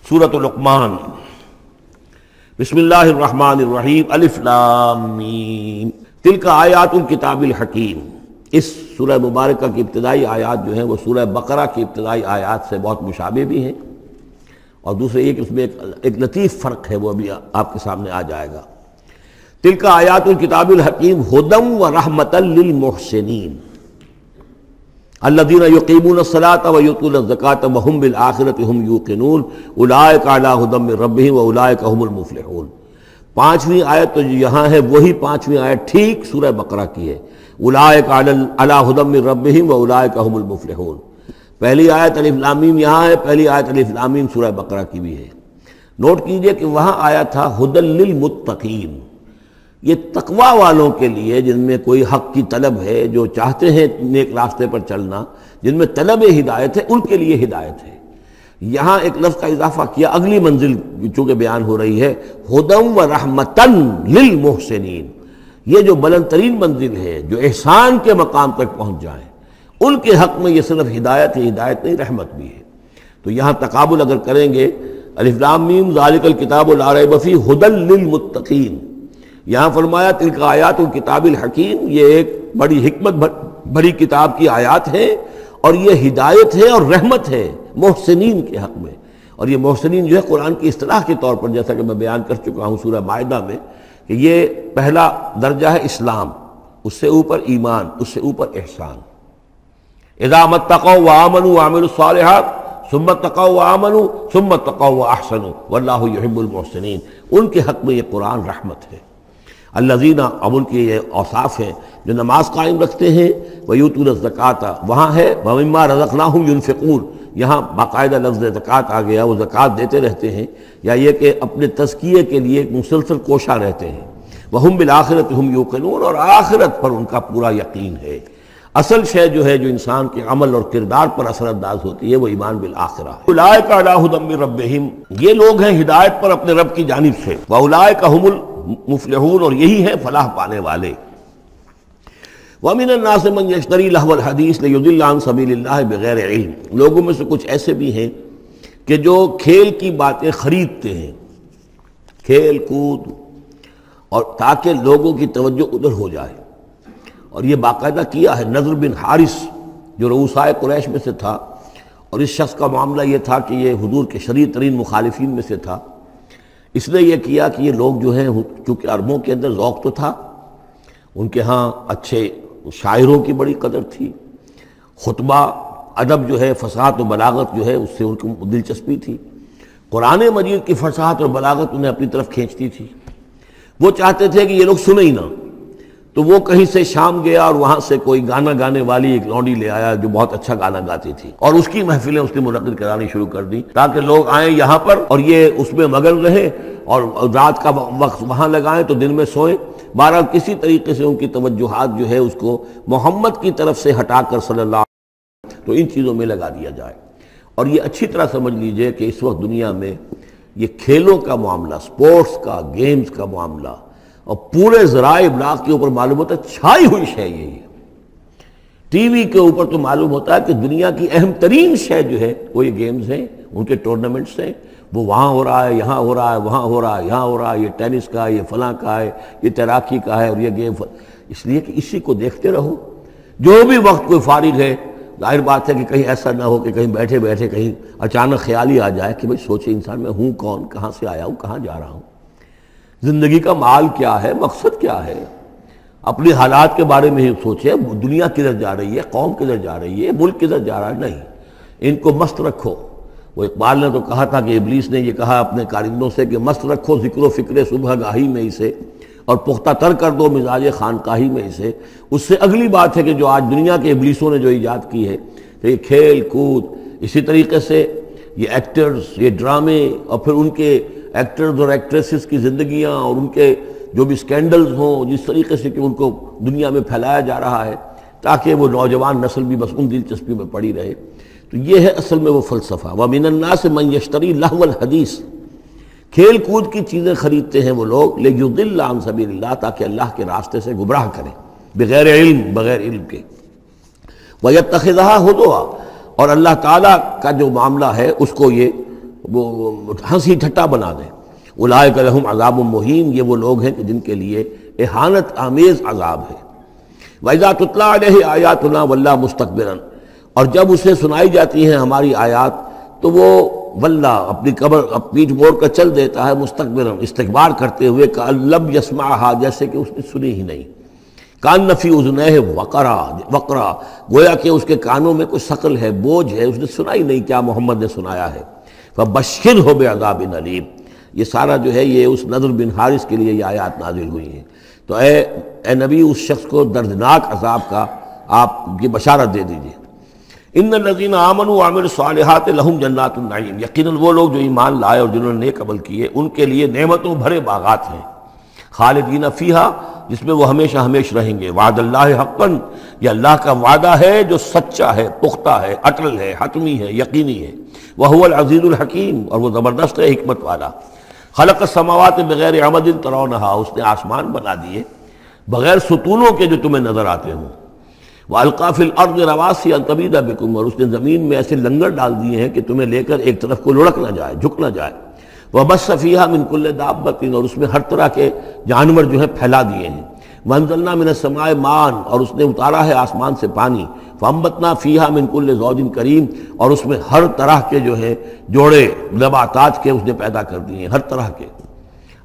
سورۃ لقمان۔ بسم اللہ الرحمن الرحیم۔ الف لام میم تلک آیات الکتاب الحکیم۔ اس سورہ مبارکہ کی ابتدائی آیات جو ہیں وہ سورہ بقرہ کی ابتدائی آیات سے بہت مشابہ بھی ہیں، اور دوسرے یہ کہ اس میں ایک لطیف فرق ہے، وہ ابھی آپ کے سامنے آ جائے گا۔ تلک آیات الکتاب الحکیم ھدی ورحمۃ للمحسنین الذین یقیمون الصلاۃ ویؤتون الزکاۃ وہم بالآخرۃ ہم یوقنون اولئک علی ھدی من ربہم واولئک هم المفلحون۔ پانچویں آیت تو جو یہاں ہے وہی پانچویں آیت ٹھیک سورہ بقرہ کی ہے، اولئک علی ھدی من ربہم واولئک هم المفلحون۔ پہلی آیت الف لام میم یہاں ہے، پہلی آیت الف لام میم سورہ بقرہ کی بھی ہے۔ نوٹ کیجئے کہ وہاں آیا تھا ھدی للمتقین، یہ تقوی والوں کے لیے جن میں کوئی حق کی طلب ہے، جو چاہتے ہیں نیک راستے پر چلنا، جن میں طلب ہدایت ہے، ان کے لیے ہدایت ہے۔ یہاں ایک لفظ کا اضافہ کیا، اگلی منزل چونکہ بیان ہو رہی ہے، ھدی ورحمۃ للمحسنین، یہ جو بلند ترین منزل ہے، جو احسان کے مقام تک پہنچ جائیں، ان کے حق میں یہ صرف ہدایت ہے، ہدایت نہیں رحمت بھی ہے۔ تو یہاں تقابل اگر کریں گے، الف لام میم ذالک الکتاب لا ریب فیہ ھدی للمتقین، یہاں فرمایا تلک آیات الکتاب الحکیم، یہ ایک بڑی حکمت بڑی کتاب کی آیات ہیں، اور یہ ہدایت ہے اور رحمت ہے محسنین کے حق میں۔ اور یہ محسنین جو ہے قرآن کی اصطلاح کے طور پر، جیسا کہ میں بیان کر چکا ہوں سورہ مائدہ میں، کہ یہ پہلا درجہ ہے اسلام، اس سے اوپر ایمان، اس سے اوپر احسان۔ اذا ما اتقوا وآمنوا وعملوا الصالحات ثم اتقوا وآمنوا ثم اتقوا واحسنوا واللہ یحب المحسنین، ان کے حق میں یہ قرآن رحمت ہے۔ الذین، اب ان کے یہ اوصاف ہیں جو نماز قائم رکھتے ہیں، ویؤتون الزکاۃ، وہاں ہے ومما رزقناہم ینفقون، یہاں باقاعدہ لفظ زکوٰۃ آ گیا، وہ زکوٰۃ دیتے رہتے ہیں، یا یہ کہ اپنے تزکیے کے لیے ایک مسلسل کوشاں رہتے ہیں۔ وہم بالآخرۃ ہم یوقنون، اور آخرت پر ان کا پورا یقین ہے۔ اصل شے جو ہے جو انسان کے عمل اور کردار پر اثر انداز ہوتی ہے، وہ ایمان بالآخرہ ہے۔ اولئک علی ھدی من ربہم، یہ لوگ ہیں ہدایت پر اپنے رب کی جانب سے، واولئک هم المفلحون، اور یہی ہے فلاح پانے والے۔ وَمِنَ النَّاسِ مَن يَشْتَرِي لَهْوَ الْحَدِيثِ لِيُضِلَّ عَن سَبِيلِ اللَّهِ بِغَيْرِ عِلْمٍ، لوگوں میں سے کچھ ایسے بھی ہیں کہ جو کھیل کی باتیں خریدتے ہیں، کھیل کود، اور تاکہ لوگوں کی توجہ ادھر ہو جائے۔ اور یہ باقاعدہ کیا ہے نضر بن حارث، جو رؤسائے قریش میں سے تھا، اور اس شخص کا معاملہ یہ تھا کہ یہ حضور کے شدید ترین مخالفین میں سے تھا۔ اس نے یہ کیا کہ یہ لوگ جو ہیں، چونکہ عربوں کے اندر ذوق تو تھا، ان کے ہاں اچھے شاعروں کی بڑی قدر تھی، خطبہ ادب جو ہے، فصاحت و بلاغت جو ہے، اس سے ان کو دلچسپی تھی، قرآن مجید کی فصاحت اور بلاغت انہیں اپنی طرف کھینچتی تھی۔ وہ چاہتے تھے کہ یہ لوگ سنیں ہی نہ، تو وہ کہیں سے شام گیا اور وہاں سے کوئی گانا گانے والی ایک لونڈی لے آیا جو بہت اچھا گانا گاتی تھی، اور اس کی محفلیں اس نے منعقد کرانی شروع کر دی تاکہ لوگ آئیں یہاں پر اور یہ اس میں مگن رہیں، اور رات کا وقت وہاں لگائیں تو دن میں سوئیں۔ بہرحال کسی طریقے سے ان کی توجہات جو ہے اس کو محمد کی طرف سے ہٹا کر صلی اللہ علیہ وسلم، تو ان چیزوں میں لگا دیا جائے۔ اور یہ اچھی طرح سمجھ لیجئے کہ اس وقت دنیا میں یہ کھیلوں کا معاملہ، سپورٹس کا، گیمز کا معاملہ، اور پورے ذرائع ابلاغ کے اوپر معلوم ہوتا ہے چھائی ہوئی شے یہی ہے۔ ٹی وی کے اوپر تو معلوم ہوتا ہے کہ دنیا کی اہم ترین شے جو ہے وہ یہ گیمز ہیں، ان کے ٹورنامنٹس ہیں، وہ وہاں ہو رہا ہے، یہاں ہو رہا ہے، وہاں ہو رہا ہے، یہاں ہو رہا ہے، یہ ٹینس کا ہے، یہ فلاں کا ہے، یہ تیراکی کا ہے، اور یہ گیم، اس لیے کہ اسی کو دیکھتے رہو۔ جو بھی وقت کوئی فارغ ہے، ظاہر بات ہے کہ کہیں ایسا نہ ہو کہ کہیں بیٹھے بیٹھے کہیں اچانک خیال ہی آ جائے کہ بھئی سوچے انسان میں ہوں کون، کہاں سے آیا ہوں، کہاں جا رہا ہوں، زندگی کا مال کیا ہے، مقصد کیا ہے، اپنے حالات کے بارے میں ہی سوچے، دنیا کدھر جا رہی ہے، قوم کدھر جا رہی ہے، ملک کدھر جا رہا ہے، نہیں، ان کو مست رکھو۔ وہ اقبال نے تو کہا تھا کہ ابلیس نے یہ کہا اپنے کارندوں سے کہ مست رکھو ذکر و فکر صبح گاہی میں اسے، اور پختہ تر کر دو مزاج خانقاہی میں اسے۔ اس سے اگلی بات ہے کہ جو آج دنیا کے ابلیسوں نے جو ایجاد کی ہے، کہ یہ کھیل کود، اسی طریقے سے یہ ایکٹرز، یہ ڈرامے، اور پھر ان کے ایکٹرز اور ایکٹریسز کی زندگیاں، اور ان کے جو بھی سکینڈلز ہوں، جس طریقے سے کہ ان کو دنیا میں پھیلایا جا رہا ہے تاکہ وہ نوجوان نسل بھی بس ان دلچسپی میں پڑی رہے، تو یہ ہے اصل میں وہ فلسفہ۔ وَمِنَ النَّاسِ مَن يَشْتَرِي لَهْوَ الْحَدِيثِ، کھیل کود کی چیزیں خریدتے ہیں وہ لوگ، لِيُضِلَّ عَن سَبِيلِ اللَّهِ، تاکہ اللہ کے راستے سے گمراہ کریں، بغیر علم، بغیر علم کے۔ وَيَتَّخِذَهَا هُزُوًا، اور اللہ تعالیٰ کا جو معاملہ ہے اس کو یہ وہ ہنسی ٹھٹا بنا دیں۔ اولئک لہم عذاب مہین، یہ وہ لوگ ہیں کہ جن کے لیے اہانت آمیز عذاب ہے۔ وَإِذَا تُتْلَىٰ عَلَيْهِ آیاتنا وَلَّىٰ مُسْتَكْبِرًا، اور جب اسے سنائی جاتی ہیں ہماری آیات تو وہ وَلَّىٰ اپنی قبر پیٹھ موڑ کر چل دیتا ہے، مستکبرن استکبار کرتے ہوئے، کأن لم يسمعها، جیسے کہ اس نے سنی ہی نہیں، کأن فی اذنیہ وقرا، گویا کہ اس کے کانوں میں کوئی ثقل ہے، بوجھ ہے، اس نے سنا ہی نہیں کیا محمد نے سنایا ہے۔ فبشرہ بعذاب علیم، یہ سارا جو ہے یہ اس نضر بن حارث کے لیے یہ آیات نازل ہوئی ہیں۔ تو اے نبی اس شخص کو دردناک عذاب کا آپ کی بشارت دے دیجئے۔ ان الذین آمنوا وعملوا الصالحات لہم جنات النعیم، یقیناً وہ لوگ جو ایمان لائے اور جنہوں نے نیک عمل کیے ان کے لیے نعمتوں بھرے باغات ہیں، خالدین فیہا، جس میں وہ ہمیشہ ہمیشہ رہیں گے۔ وعد اللہ حقا، یہ اللہ کا وعدہ ہے جو سچا ہے، پختہ ہے، اٹل ہے، حتمی ہے، یقینی ہے۔ وہو العزیز الحکیم، اور وہ زبردست ہے، حکمت والا۔ خلق السماوات بغیر عمد ترونہا، اس نے آسمان بنا دیے بغیر ستونوں کے جو تمہیں نظر آتے ہوں۔ وَأَلْقَىٰ فِي الْأَرْضِ رَوَاسِيَ أَن تَمِيدَ بِكُمْ، اور اس نے زمین میں ایسے لنگر ڈال دیے ہیں کہ تمہیں لے کر ایک طرف کو لڑک نہ جائے، جھک نہ جائے۔ وَبَثَّ فِيهَا مِن كُلِّ دَابَّةٍ، اور اس میں ہر طرح کے جانور جو ہیں پھیلا دیے ہیں۔ وَأَنزَلْنَا مِنَ السَّمَاءِ مَاءً، اور اس نے اتارا ہے آسمان سے پانی۔ فَأَنبَتْنَا فِيهَا مِن كُلِّ زَوْجٍ كَرِيمٍ، اور اس میں ہر طرح کے جو ہے جوڑے نباتات کے اس نے پیدا کر دیے ہیں، ہر طرح کے۔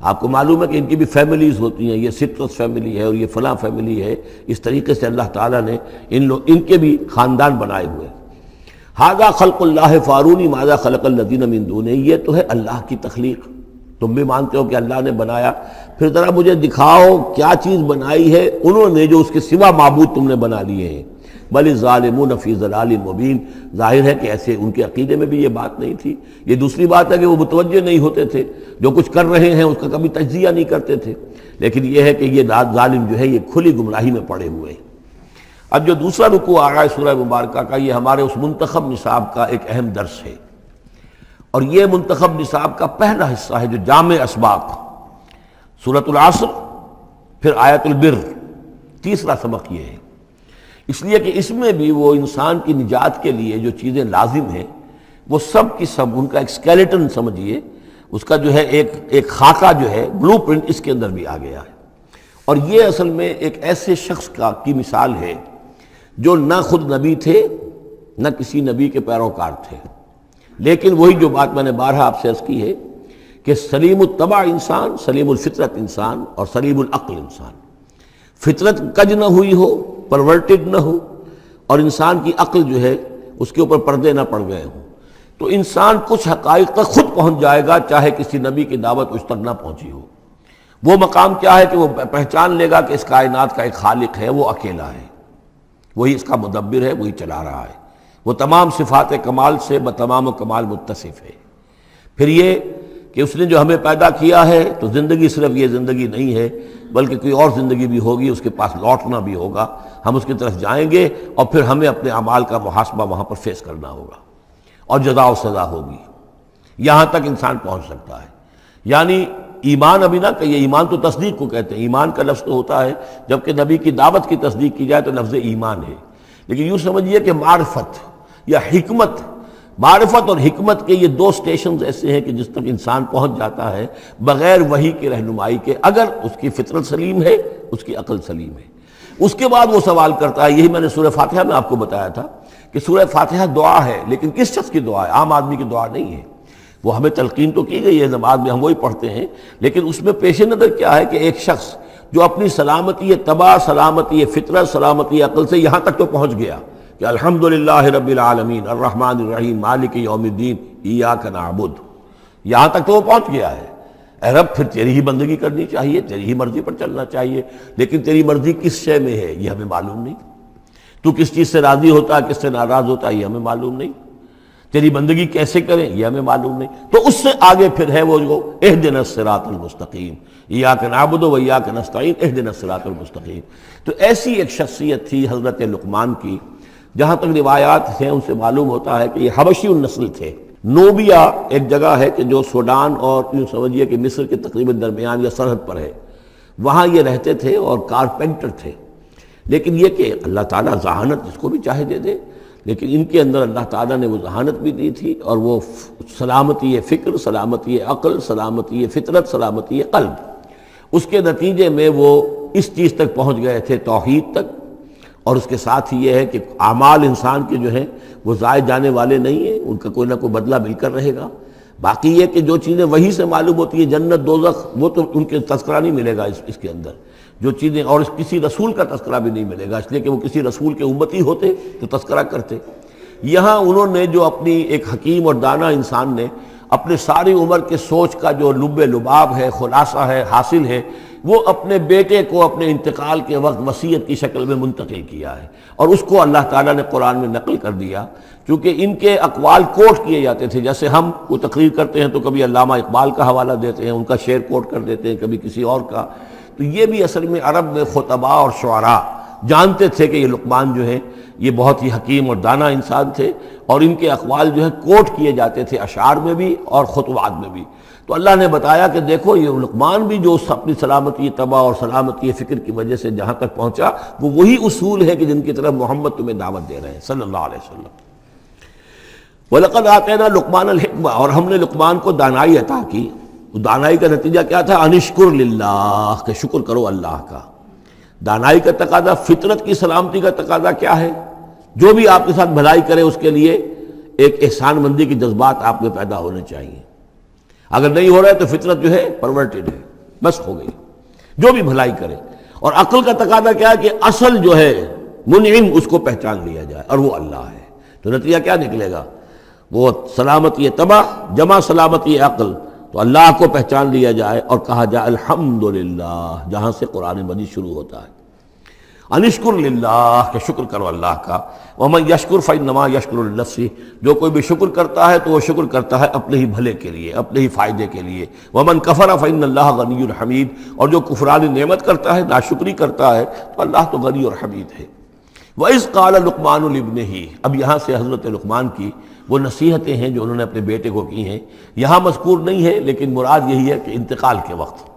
آپ کو معلوم ہے کہ ان کی بھی فیملیز ہوتی ہیں، یہ سٹرس فیملی ہے اور یہ فلاں فیملی ہے، اس طریقے سے اللہ تعالیٰ نے ان کے بھی خاندان بنائے ہوئے۔ ھذا خلق اللہ فارونی ماذا خلق الذین من دونہ، یہ تو ہے اللہ کی تخلیق، تم بھی مانتے ہو کہ اللہ نے بنایا، پھر ذرا مجھے دکھاؤ کیا چیز بنائی ہے انہوں نے جو اس کے سوا معبود تم نے بنا لیے ہیں۔ بل الظالمون فی ضلال مبین، ظاہر ہے کہ ایسے ان کے عقیدے میں بھی یہ بات نہیں تھی۔ یہ دوسری بات ہے کہ وہ متوجہ نہیں ہوتے تھے، جو کچھ کر رہے ہیں اس کا کبھی تجزیہ نہیں کرتے تھے، لیکن یہ ہے کہ یہ ظالم جو ہے یہ کھلی گمراہی میں پڑے ہوئے ہیں۔ اب جو دوسرا رکوع آ رہا ہے سورہ مبارکہ کا، یہ ہمارے اس منتخب نصاب کا ایک اہم درس ہے، اور یہ منتخب نصاب کا پہلا حصہ ہے جو جامع اسباق، سورۃ العصر، پھر آیت البر، تیسرا سبق یہ ہے۔ اس لیے کہ اس میں بھی وہ انسان کی نجات کے لیے جو چیزیں لازم ہیں وہ سب کی سب ان کا ایک اسکیلیٹن سمجھیے، اس کا جو ہے ایک خاکہ جو ہے، بلو پرنٹ اس کے اندر بھی آ گیا ہے۔ اور یہ اصل میں ایک ایسے شخص کی مثال ہے جو نہ خود نبی تھے نہ کسی نبی کے پیروکار تھے، لیکن وہی جو بات میں نے بارہا آپ سے عرض کی ہے کہ سلیم الطبع انسان، سلیم الفطرت انسان اور سلیم العقل انسان، فطرت کج نہ ہوئی ہو، پرورٹڈ نہ ہو، اور انسان کی عقل جو ہے اس کے اوپر پردے نہ پڑ گئے ہوں، تو انسان کچھ حقائق تک خود پہنچ جائے گا چاہے کسی نبی کی دعوت اس تک نہ پہنچی ہو۔ وہ مقام کیا ہے کہ وہ پہچان لے گا کہ اس کائنات کا ایک خالق ہے، وہ اکیلا ہے، وہی اس کا مدبر ہے، وہی چلا رہا ہے، وہ تمام صفات کمال سے بتمام و کمال متصف ہے۔ پھر یہ کہ اس نے جو ہمیں پیدا کیا ہے تو زندگی صرف یہ زندگی نہیں ہے بلکہ کوئی اور زندگی بھی ہوگی، اس کے پاس لوٹنا بھی ہوگا، ہم اس کی طرف جائیں گے اور پھر ہمیں اپنے اعمال کا محاسبہ وہاں پر فیس کرنا ہوگا اور جزا و سزا ہوگی۔ یہاں تک انسان پہنچ سکتا ہے، یعنی ایمان ابھی نہ کہیے، ایمان تو تصدیق کو کہتے ہیں، ایمان کا لفظ تو ہوتا ہے جبکہ نبی کی دعوت کی تصدیق کی جائے تو لفظ ایمان ہے، لیکن یوں سمجھیے کہ معرفت یا حکمت، معرفت اور حکمت کے یہ دو سٹیشنز ایسے ہیں کہ جس تک انسان پہنچ جاتا ہے بغیر وحی کی رہنمائی کے، اگر اس کی فطرت سلیم ہے، اس کی عقل سلیم ہے۔ اس کے بعد وہ سوال کرتا ہے، یہی میں نے سورہ فاتحہ میں آپ کو بتایا تھا کہ سورہ فاتحہ دعا ہے، لیکن کس شخص کی دعا ہے؟ عام آدمی کی دعا نہیں ہے، وہ ہمیں تلقین تو کی گئی ہے، نماز میں ہم وہی پڑھتے ہیں، لیکن اس میں پیش نظر کیا ہے کہ ایک شخص جو اپنی سلامتی طبع، سلامتی فطرت، سلامتی عقل سے یہاں تک تو پہنچ گیا کہ الحمدللہ رب العالمین الرحمن الرحیم مالک یوم الدین ایاک نعبد، یہاں تک تو وہ پہنچ گیا ہے۔ اے رب پھر تیری ہی بندگی کرنی چاہیے، تیری ہی مرضی پر چلنا چاہیے، لیکن تیری مرضی کس شے میں ہے یہ ہمیں معلوم نہیں، تو کس چیز سے راضی ہوتا ہے، کس سے ناراض ہوتا ہے یہ ہمیں معلوم نہیں، تیری بندگی کیسے کریں یہ ہمیں معلوم نہیں۔ تو اس سے آگے پھر ہے وہ جو اہدنا الصراط المستقیم، ایاک نعبد و ایاک نستعین اہدنا الصراط المستقیم۔ تو ایسی ایک شخصیت تھی حضرت لقمان کی، جہاں تک روایات ہیں ان سے معلوم ہوتا ہے کہ یہ حبشی النسل تھے۔ نوبیا ایک جگہ ہے کہ جو سوڈان اور یوں سمجھیے کہ مصر کے تقریباً درمیان یا سرحد پر ہے، وہاں یہ رہتے تھے اور کارپینٹر تھے، لیکن یہ کہ اللہ تعالیٰ ذہانت جس کو بھی چاہے دے دے، لیکن ان کے اندر اللہ تعالیٰ نے وہ ذہانت بھی دی تھی اور وہ سلامتی فکر، سلامتی عقل، سلامتی فطرت، سلامتی قلب، اس کے نتیجے میں وہ اس چیز تک پہنچ گئے تھے، توحید تک. اور اس کے ساتھ ہی یہ ہے کہ اعمال انسان کے جو ہیں وہ ضائع جانے والے نہیں ہیں، ان کا کوئی نہ کوئی بدلہ مل کر رہے گا. باقی یہ کہ جو چیزیں وہی سے معلوم ہوتی ہیں، جنت دوزخ، وہ تو ان کے تذکرہ نہیں ملے گا اس کے اندر. جو چیزیں، اور کسی رسول کا تذکرہ بھی نہیں ملے گا، اس لیے کہ وہ کسی رسول کے امتی ہوتے تو تذکرہ کرتے. یہاں انہوں نے جو اپنی ایک حکیم اور دانا انسان نے اپنے ساری عمر کے سوچ کا جو لب لباب ہے، خلاصہ ہے، حاصل ہے، وہ اپنے بیٹے کو اپنے انتقال کے وقت وصیت کی شکل میں منتقل کیا ہے، اور اس کو اللہ تعالیٰ نے قرآن میں نقل کر دیا. کیونکہ ان کے اقوال کوٹ کیے جاتے تھے، جیسے ہم کوئی تقریر کرتے ہیں تو کبھی علامہ اقبال کا حوالہ دیتے ہیں، ان کا شعر کوٹ کر دیتے ہیں، کبھی کسی اور کا. تو یہ بھی اصل میں عرب میں خطباء اور شعراء جانتے تھے کہ یہ لقمان جو ہے یہ بہت ہی حکیم اور دانا انسان تھے، اور ان کے اقوال جو ہے کوٹ کیے جاتے تھے اشعار میں بھی اور خطبات میں بھی. تو اللہ نے بتایا کہ دیکھو یہ لقمان بھی جو اپنی سلامتی طبع اور سلامتی فکر کی وجہ سے جہاں تک پہنچا، وہ وہی اصول ہے کہ جن کی طرف محمد تمہیں دعوت دے رہے ہیں صلی اللہ علیہ وسلم. وَلَقَدْ آتَيْنَا لُقْمَانَ الْحِكْمَةَ، اور ہم نے لقمان کو دانائی عطا کی. دانائی کا نتیجہ کیا تھا؟ انشکر للہ، کہ شکر کرو اللہ کا. دانائی کا تقاضا، فطرت کی سلامتی کا تقاضا کیا ہے؟ جو بھی آپ کے ساتھ بھلائی کرے اس کے لیے ایک احسان مندی کے جذبات آپ میں پیدا ہونے چاہیے. اگر نہیں ہو رہا ہے تو فطرت جو ہے پرورٹڈ ہے، بس ہو گئی، جو بھی بھلائی کرے. اور عقل کا تقاضا کیا ہے کہ اصل جو ہے منعم اس کو پہچان لیا جائے، اور وہ اللہ ہے. تو نتیجہ کیا نکلے گا؟ وہ سلامتی طبع جمع سلامتی عقل، تو اللہ کو پہچان لیا جائے اور کہا جائے الحمدللہ، جہاں سے قرآن مجید شروع ہوتا ہے. انشکر للہ، کہ شکر کرو اللہ کا. ومن یشکر فانما یشکر لنفسہ، جو کوئی بھی شکر کرتا ہے تو وہ شکر کرتا ہے اپنے ہی بھلے کے لیے، اپنے ہی فائدے کے لیے. ومن کفر فان اللہ غنی حمید، اور جو کفران نعمت کرتا ہے، ناشکری کرتا ہے، تو اللہ تو غنی اور حمید ہے. وَإِذْ قَالَ لُقْمَانُ لِابْنِهِ، اب یہاں سے حضرت لقمان کی وہ نصیحتیں ہیں جو انہوں نے اپنے بیٹے کو کی ہیں، یہاں مذکور نہیں ہے، لیکن مراد یہی ہے کہ انتقال کے وقت.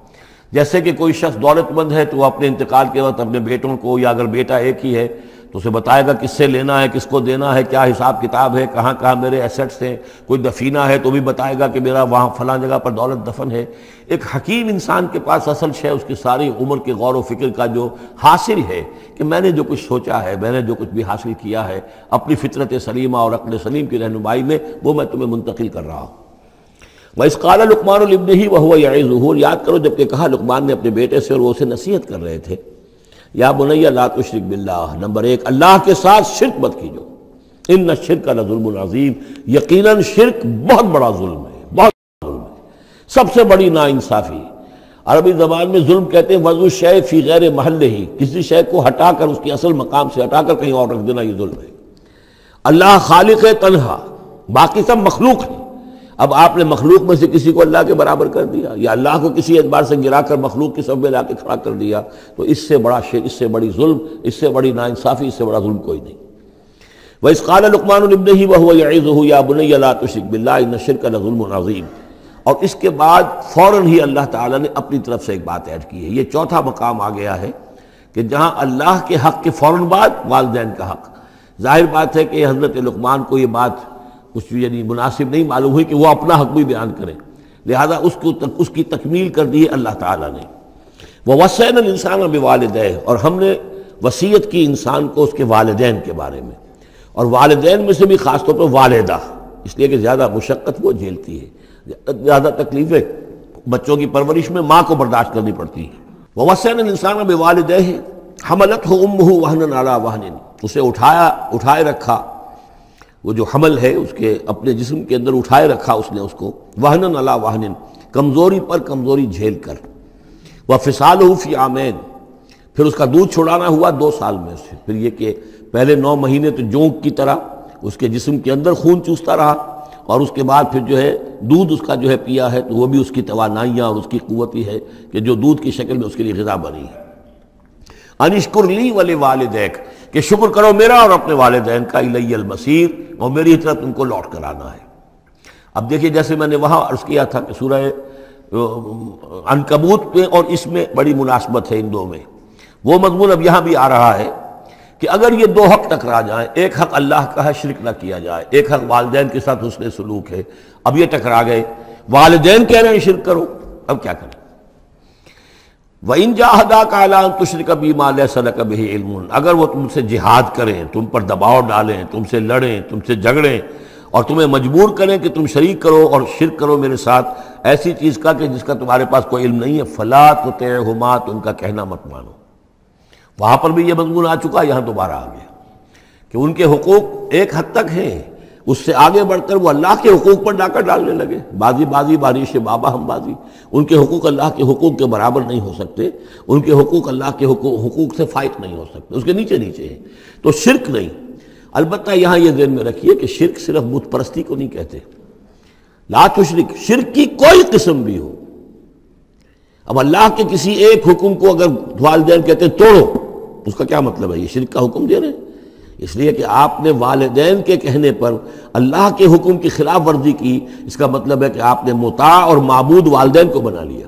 جیسے کہ کوئی شخص دولت مند ہے تو وہ اپنے انتقال کے وقت اپنے بیٹوں کو، یا اگر بیٹا ایک ہی ہے تو اسے بتائے گا کس سے لینا ہے، کس کو دینا ہے، کیا حساب کتاب ہے، کہاں کہاں میرے ایسٹس ہیں. کوئی دفینہ ہے تو بھی بتائے گا کہ میرا وہاں فلاں جگہ پر دولت دفن ہے. ایک حکیم انسان کے پاس اصل شے اس کی ساری عمر کے غور و فکر کا جو حاصل ہے کہ میں نے جو کچھ سوچا ہے، میں نے جو کچھ بھی حاصل کیا ہے اپنی فطرت سلیمہ اور عقل سلیم کی رہنمائی میں، وہ میں تمہیں منتقل کر رہا ہوں. وَإِذْ قَالَ لُقْمَانُ لِابْنِهِ وَهُوَ يَعِظُهُ، یاد کرو جب کہ کہا لقمان نے اپنے بیٹے سے اور وہ اسے نصیحت کر رہے تھے. یا بنی لا تشرک باللہ، نمبر 1 اللہ کے ساتھ شرک مت کیجو. ان الشرک لظلم عظیم، یقیناً شرک بہت بڑا ظلم ہے، بہت بڑا ظلم ہے، سب سے بڑی ناانصافی. عربی زبان میں ظلم کہتے ہیں وضع الشیء فی غیر محلہ، کسی شے کو ہٹا کر اس کے اصل مقام سے ہٹا کر کہیں اور رکھ دینا، یہ ظلم ہے. اللہ خالق ہے تنہا، باقی سب مخلوق ہے. اب آپ نے مخلوق میں سے کسی کو اللہ کے برابر کر دیا، یا اللہ کو کسی اعتبار سے گرا کر مخلوق کی صف میں لا کے کھڑا کر دیا، تو اس سے بڑا شرک، اس سے بڑی ظلم، اس سے بڑی ناانصافی، اس سے بڑا ظلم کوئی نہیں. وَإِذْ قَالَ لُقْمَانُ لِابْنِهِ وَهُوَ يَعِظُهُ يَا بُنَيَّ لَا تُشْرِكْ بِاللَّهِ إِنَّ الشِّرْكَ لَظُلْمٌ عَظِيمٌ. اور اس کے بعد فوراً ہی اللہ تعالیٰ نے اپنی طرف سے ایک بات ایڈ کی ہے. یہ چوتھا مقام آ گیا ہے کہ جہاں اللہ کے حق کے فوراً بعد والدین کا حق. ظاہر بات ہے کہ حضرت لقمان کو یہ بات کچھ یعنی مناسب نہیں معلوم ہوئی کہ وہ اپنا حق بھی بیان کریں، لہذا اس کی تکمیل کر دی ہے اللہ تعالیٰ نے. وَوَصَّيْنَا الْإِنسَانَ بِوَالِدَيْهِ، اور ہم نے وصیت کی انسان کو اس کے والدین کے بارے میں، اور والدین میں سے بھی خاص طور پر والدہ، اس لیے کہ زیادہ مشقت وہ جھیلتی ہے، زیادہ تکلیفیں بچوں کی پرورش میں ماں کو برداشت کرنی پڑتی ہے. وَوَصَّيْنَا الْإِنسَانَ بِوَالِدَيْهِ حَمَلَتْهُ أُمُّهُ وَهْنًا عَلَى وَهْنٍ، اسے اٹھائے رکھا، وہ جو حمل ہے اس کے اپنے جسم کے اندر اٹھائے رکھا اس نے اس کو، وہنن علی وہنن، کمزوری پر کمزوری جھیل کر. وفصالہ فی عامین، پھر اس کا دودھ چھڑانا ہوا 2 سال میں سے. پھر یہ کہ پہلے 9 مہینے تو جونک کی طرح اس کے جسم کے اندر خون چوستا رہا، اور اس کے بعد پھر جو ہے دودھ اس کا جو ہے پیا ہے، تو وہ بھی اس کی توانائیاں اور اس کی قوت ہی ہے کہ جو دودھ کی شکل میں اس کے لیے غذا بنی ہے. انشکر لی ولوالدیک، کہ شکر کرو میرا اور اپنے والدین کا، الی المصیر، اور میری طرف تم کو لوٹ کر آنا ہے. اب دیکھیے جیسے میں نے وہاں عرض کیا تھا کہ سورہ عنکبوت میں اور اس میں بڑی مناسبت ہے ان دو میں. وہ مضمون اب یہاں بھی آ رہا ہے کہ اگر یہ دو حق ٹکرا جائیں، ایک حق اللہ کا ہے شرک نہ کیا جائے، ایک حق والدین کے ساتھ حسن سلوک ہے، اب یہ ٹکرا گئے، والدین کہہ رہے ہیں شرک کرو، اب کیا کریں؟ وَإِن جَاهَدَاكَ عَلَىٰ أَن تُشْرِكَ بِي مَا لَيْسَ لَكَ بِهِ عِلْمٌ، اگر وہ تم سے جہاد کریں، تم پر دباؤ ڈالیں، تم سے لڑیں، تم سے جھگڑیں اور تمہیں مجبور کریں کہ تم شریک کرو اور شرک کرو میرے ساتھ ایسی چیز کا کہ جس کا تمہارے پاس کوئی علم نہیں ہے، فَلَا تُطِعْهُمَا، تو ان کا کہنا مت مانو۔ وہاں پر بھی یہ مضمون آ چکا، یہاں دوبارہ آ گیا کہ ان کے حقوق ایک حد تک ہیں، اس سے آگے بڑھ کر وہ اللہ کے حقوق پر ڈاکہ ڈالنے لگے، بازی بازی بارش بابا ہم بازی، ان کے حقوق اللہ کے حقوق کے برابر نہیں ہو سکتے، ان کے حقوق اللہ کے حقوق سے فائق نہیں ہو سکتے، اس کے نیچے نیچے ہیں، تو شرک نہیں۔ البتہ یہاں یہ ذہن میں رکھیے کہ شرک صرف بت پرستی کو نہیں کہتے، لا تشرک، شرک کی کوئی قسم بھی ہو۔ اب اللہ کے کسی ایک حکم کو اگر والدین کہتے ہیں توڑو، اس کا کیا مطلب ہے؟ یہ شرک کا حکم دے رہے ہیں، اس لیے کہ آپ نے والدین کے کہنے پر اللہ کے حکم کی خلاف ورزی کی، اس کا مطلب ہے کہ آپ نے مطاع اور معبود والدین کو بنا لیا۔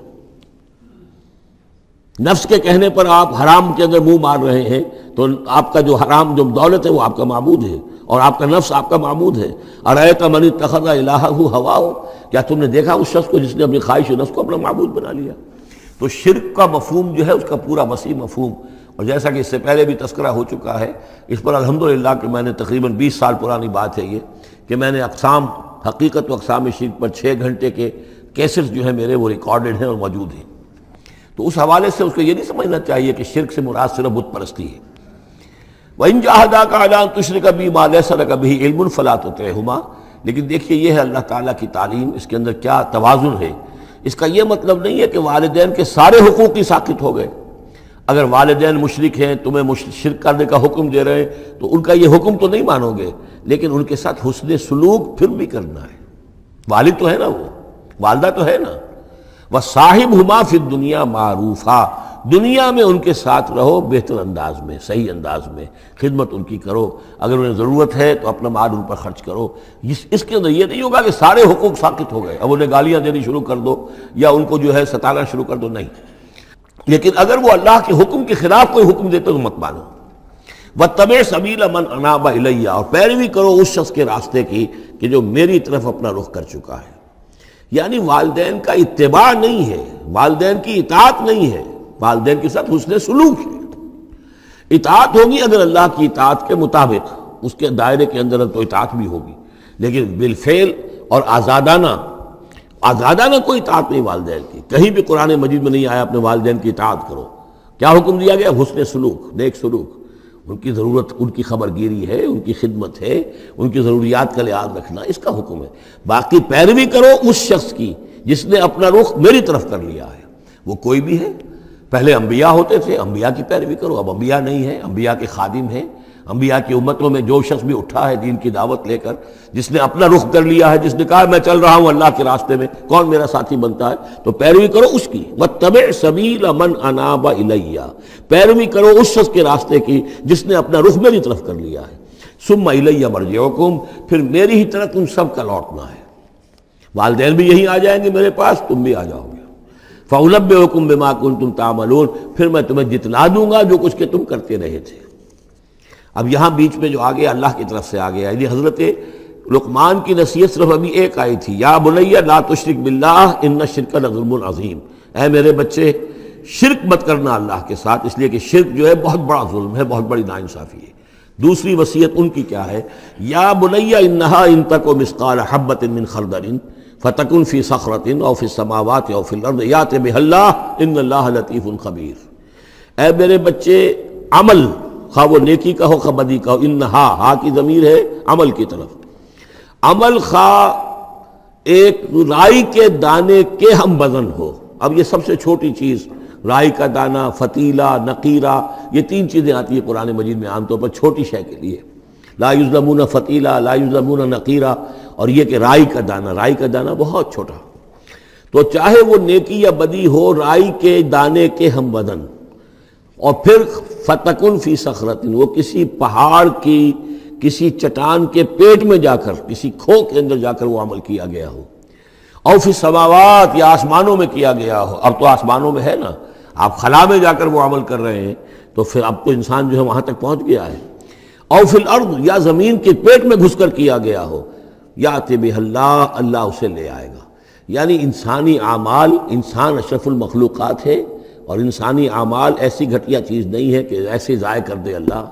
نفس کے کہنے پر آپ حرام کے اندر منہ مار رہے ہیں تو آپ کا جو حرام جو دولت ہے وہ آپ کا معبود ہے اور آپ کا نفس آپ کا معبود ہے۔ ارأیت من اتخذ الہہ ہواہ، کیا تم نے دیکھا اس شخص کو جس نے اپنی خواہش نفس کو اپنا معبود بنا لیا؟ تو شرک کا مفہوم جو ہے اس کا پورا وسیع مفہوم، اور جیسا کہ اس سے پہلے بھی تذکرہ ہو چکا ہے، اس پر الحمدللہ کہ میں نے تقریباً 20 سال پرانی بات ہے یہ کہ میں نے اقسام حقیقت و اقسام شرک پر 6 گھنٹے کے کیسٹس جو ہیں میرے وہ ریکارڈڈ ہیں اور موجود ہیں۔ تو اس حوالے سے اس کو یہ نہیں سمجھنا چاہیے کہ شرک سے مراد صرف بت پرستی ہے۔ وَإِن جَاهَدَاكَ عَلَىٰ أَن تُشْرِكَ بِي مَا لَيْسَ لَكَ بِهِ عِلْمٌ فَلَا تُطِعْهُمَا، لیکن دیکھیے یہ ہے اللہ تعالیٰ کی تعلیم، اس کے اندر کیا توازن ہے۔ اس کا یہ مطلب نہیں ہے کہ والدین کے سارے حقوق ہی ساقط ہو گئے۔ اگر والدین مشرک ہیں، تمہیں شرک کرنے کا حکم دے رہے ہیں تو ان کا یہ حکم تو نہیں مانو گے، لیکن ان کے ساتھ حسن سلوک پھر بھی کرنا ہے۔ والد تو ہے نا، وہ والدہ تو ہے نا، وَصَاحِبْهُمَا فِي الدُّنْيَا مَعْرُوفًا، دنیا میں ان کے ساتھ رہو بہتر انداز میں، صحیح انداز میں، خدمت ان کی کرو، اگر انہیں ضرورت ہے تو اپنا مال ان پر خرچ کرو۔ اس کے اندر یہ نہیں ہوگا کہ سارے حقوق ساقط ہو گئے، اب انہیں گالیاں دینی شروع کر دو یا ان کو جو ہے ستانا شروع کر دو، نہیں۔ لیکن اگر وہ اللہ کے حکم کے خلاف کوئی حکم دیتے تو مت مانو۔ وَاتَّبِعْ سَبِيلَ مَنْ أَنَابَ إِلَيَّ، اور پیروی کرو اس شخص کے راستے کی کہ جو میری طرف اپنا رخ کر چکا ہے۔ یعنی والدین کا اتباع نہیں ہے، والدین کی اطاعت نہیں ہے، والدین کے ساتھ حسن سلوک ہے۔ اطاعت ہوگی اگر اللہ کی اطاعت کے مطابق، اس کے دائرے کے اندر تو اطاعت بھی ہوگی، لیکن بالفعل اور آزادانہ کوئی اطاعت نہیں والدین کی۔ کہیں بھی قرآن مجید میں نہیں آیا اپنے والدین کی اطاعت کرو۔ کیا حکم دیا گیا؟ حسن سلوک، نیک سلوک، ان کی ضرورت، ان کی خبر گیری ہے، ان کی خدمت ہے، ان کی ضروریات کا لحاظ رکھنا، اس کا حکم ہے۔ باقی پیروی کرو اس شخص کی جس نے اپنا رخ میری طرف کر لیا ہے، وہ کوئی بھی ہے۔ پہلے انبیاء ہوتے تھے، انبیاء کی پیروی کرو، اب انبیاء نہیں ہیں، انبیاء کے خادم ہیں۔ انبیاء کی امتوں میں جو شخص بھی اٹھا ہے دین کی دعوت لے کر، جس نے اپنا رخ کر لیا ہے، جس نے کہا میں چل رہا ہوں اللہ کے راستے میں، کون میرا ساتھی بنتا ہے، تو پیروی کرو اس کی۔ وَاتَّبِعْ سَبِيلَ مَنْ أَنَابَ إِلَيَّ، پیروی کرو اس شخص کے راستے کی جس نے اپنا رخ میری طرف کر لیا ہے۔ ثُمَّ إِلَيَّ مَرْجِعُكُمْ، پھر میری ہی طرف تم سب کا لوٹنا ہے۔ والدین بھی یہیں آ جائیں گے میرے پاس، تم بھی آ جاؤ گے۔ فَأُنَبِّئُكُم بِمَا كُنتُمْ تَعْمَلُونَ، پھر میں تمہیں جتلا دوں گا جو کچھ کہ تم کرتے رہے تھے۔ اب یہاں بیچ میں جو آگے اللہ کی طرف سے آگے آئی، حضرت لقمان کی نصیحت صرف ابھی ایک آئی تھی، یا بنی لا تشرک باللہ ان الشرک لظلم عظیم، اے میرے بچے شرک مت کرنا اللہ کے ساتھ، اس لیے کہ شرک جو ہے بہت بڑا ظلم ہے، بہت بڑی ناانصافی ہے۔ دوسری وصیت ان کی کیا ہے؟ یا بنی انہا ان تک مثقال حبۃ من خردل فتکن فی صخرۃ او فی السماوات او فی الارض یأت بها اللہ ان اللہ لطیف خبیر، اے میرے بچے عمل، خواہ وہ نیکی کا ہو خواہ بدی کا ہو، انہا، ہا کی ضمیر ہے عمل کی طرف، عمل خواہ ایک رائی کے دانے کے ہم وزن ہو۔ اب یہ سب سے چھوٹی چیز، رائی کا دانہ، فتیلہ، نقیرہ، یہ 3 چیزیں آتی ہیں قرآن مجید میں عام طور پر چھوٹی شے کے لیے، لا یظلمون فتیلہ، لا یظلمون نقیرہ، اور یہ کہ رائی کا دانہ، رائی کا دانہ بہت چھوٹا، تو چاہے وہ نیکی یا بدی ہو، رائی کے دانے کے ہم وزن، اور پھر فتکن فی صخرۃ، وہ کسی پہاڑ کی، کسی چٹان کے پیٹ میں جا کر، کسی کھو کے اندر جا کر وہ عمل کیا گیا ہو، او فی السماوات، یا آسمانوں میں کیا گیا ہو۔ اب تو آسمانوں میں ہے نا، آپ خلا میں جا کر وہ عمل کر رہے ہیں، تو پھر اب تو انسان جو ہے وہاں تک پہنچ گیا ہے. او فی الارض، یا زمین کے پیٹ میں گھس کر کیا گیا ہو، یاتی بہ اللہ، اللہ اسے لے آئے گا. یعنی انسانی اعمال، انسان اشرف المخلوقات ہے، اور انسانی اعمال ایسی گھٹیا چیز نہیں ہے کہ ایسے ضائع کر دے اللہ،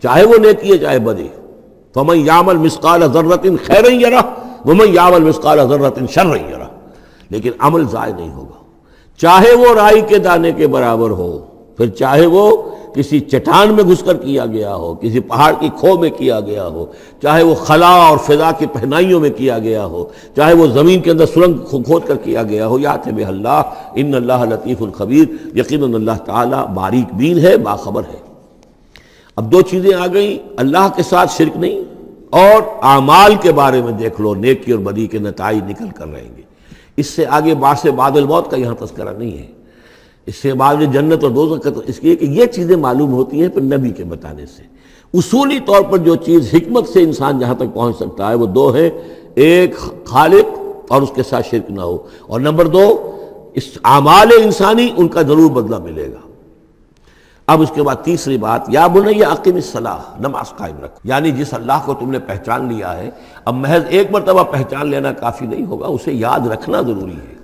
چاہے وہ نیکی ہے چاہے بدی. فمن یعمل مثقال ذرۃ خیرا یرہ ومن یعمل مثقال ذرۃ شرا یرہ. لیکن عمل ضائع نہیں ہوگا، چاہے وہ رائی کے دانے کے برابر ہو، پھر چاہے وہ کسی چٹان میں گھس کر کیا گیا ہو، کسی پہاڑ کی کھو میں کیا گیا ہو، چاہے وہ خلا اور فضا کی پہنائیوں میں کیا گیا ہو، چاہے وہ زمین کے اندر سرنگ کھود کر کیا گیا ہو. یات بہ اللہ ان اللہ لطیف الخبیر، یقیناً اللہ تعالیٰ باریک بین ہے، باخبر ہے. اب دو چیزیں آ گئیں، اللہ کے ساتھ شرک نہیں، اور اعمال کے بارے میں دیکھ لو نیکی اور بدی کے نتائج نکل کر رہیں گے. اس سے آگے بعث بعد الموت کا یہاں تذکرہ نہیں ہے، اس سے بعد جنت اور دوزخ کا، اس لیے کہ یہ چیزیں معلوم ہوتی ہیں پھر نبی کے بتانے سے. اصولی طور پر جو چیز حکمت سے انسان جہاں تک پہنچ سکتا ہے وہ دو ہیں، ایک خالق اور اس کے ساتھ شرک نہ ہو، اور نمبر دو اس اعمال انسانی ان کا ضرور بدلہ ملے گا. اب اس کے بعد تیسری بات، یا بنی اقم الصلاۃ، نماز قائم رکھ. یعنی جس اللہ کو تم نے پہچان لیا ہے، اب محض ایک مرتبہ پہچان لینا کافی نہیں ہوگا، اسے یاد رکھنا ضروری ہے،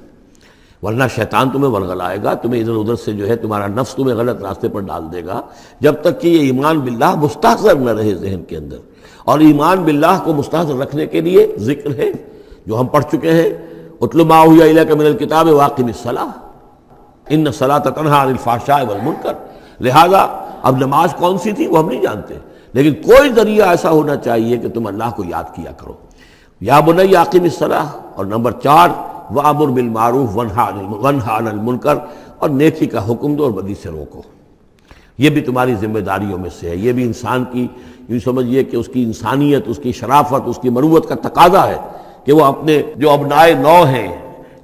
ورنہ شیطان تمہیں ورغلائے گا، تمہیں ادھر ادھر سے جو ہے تمہارا نفس تمہیں غلط راستے پر ڈال دے گا، جب تک کہ یہ ایمان باللہ مستحضر نہ رہے ذہن کے اندر. اور ایمان باللہ کو مستحضر رکھنے کے لیے ذکر ہے جو ہم پڑھ چکے ہیں، اتل ما اوحی الیک من الکتاب واقم الصلاۃ ان الصلاۃ تنہی عن الفحشاء والمنکر. لہذا اب نماز کون سی تھی وہ ہم نہیں جانتے، لیکن کوئی ذریعہ ایسا ہونا چاہیے کہ تم اللہ کو یاد کیا کرو. یا بنی اقم الصلاۃ، اور نمبر 4 وَأَمُرْ بِالْمَعْرُوفِ وَانْهَ عَنِ الْمُنْكَرِ، اور نیکی کا حکم دو اور بدی سے روکو. یہ بھی تمہاری ذمہ داریوں میں سے ہے، یہ بھی انسان کی، یوں سمجھیے کہ اس کی انسانیت، اس کی شرافت، اس کی مروت کا تقاضا ہے کہ وہ اپنے جو ابنائے نو ہیں،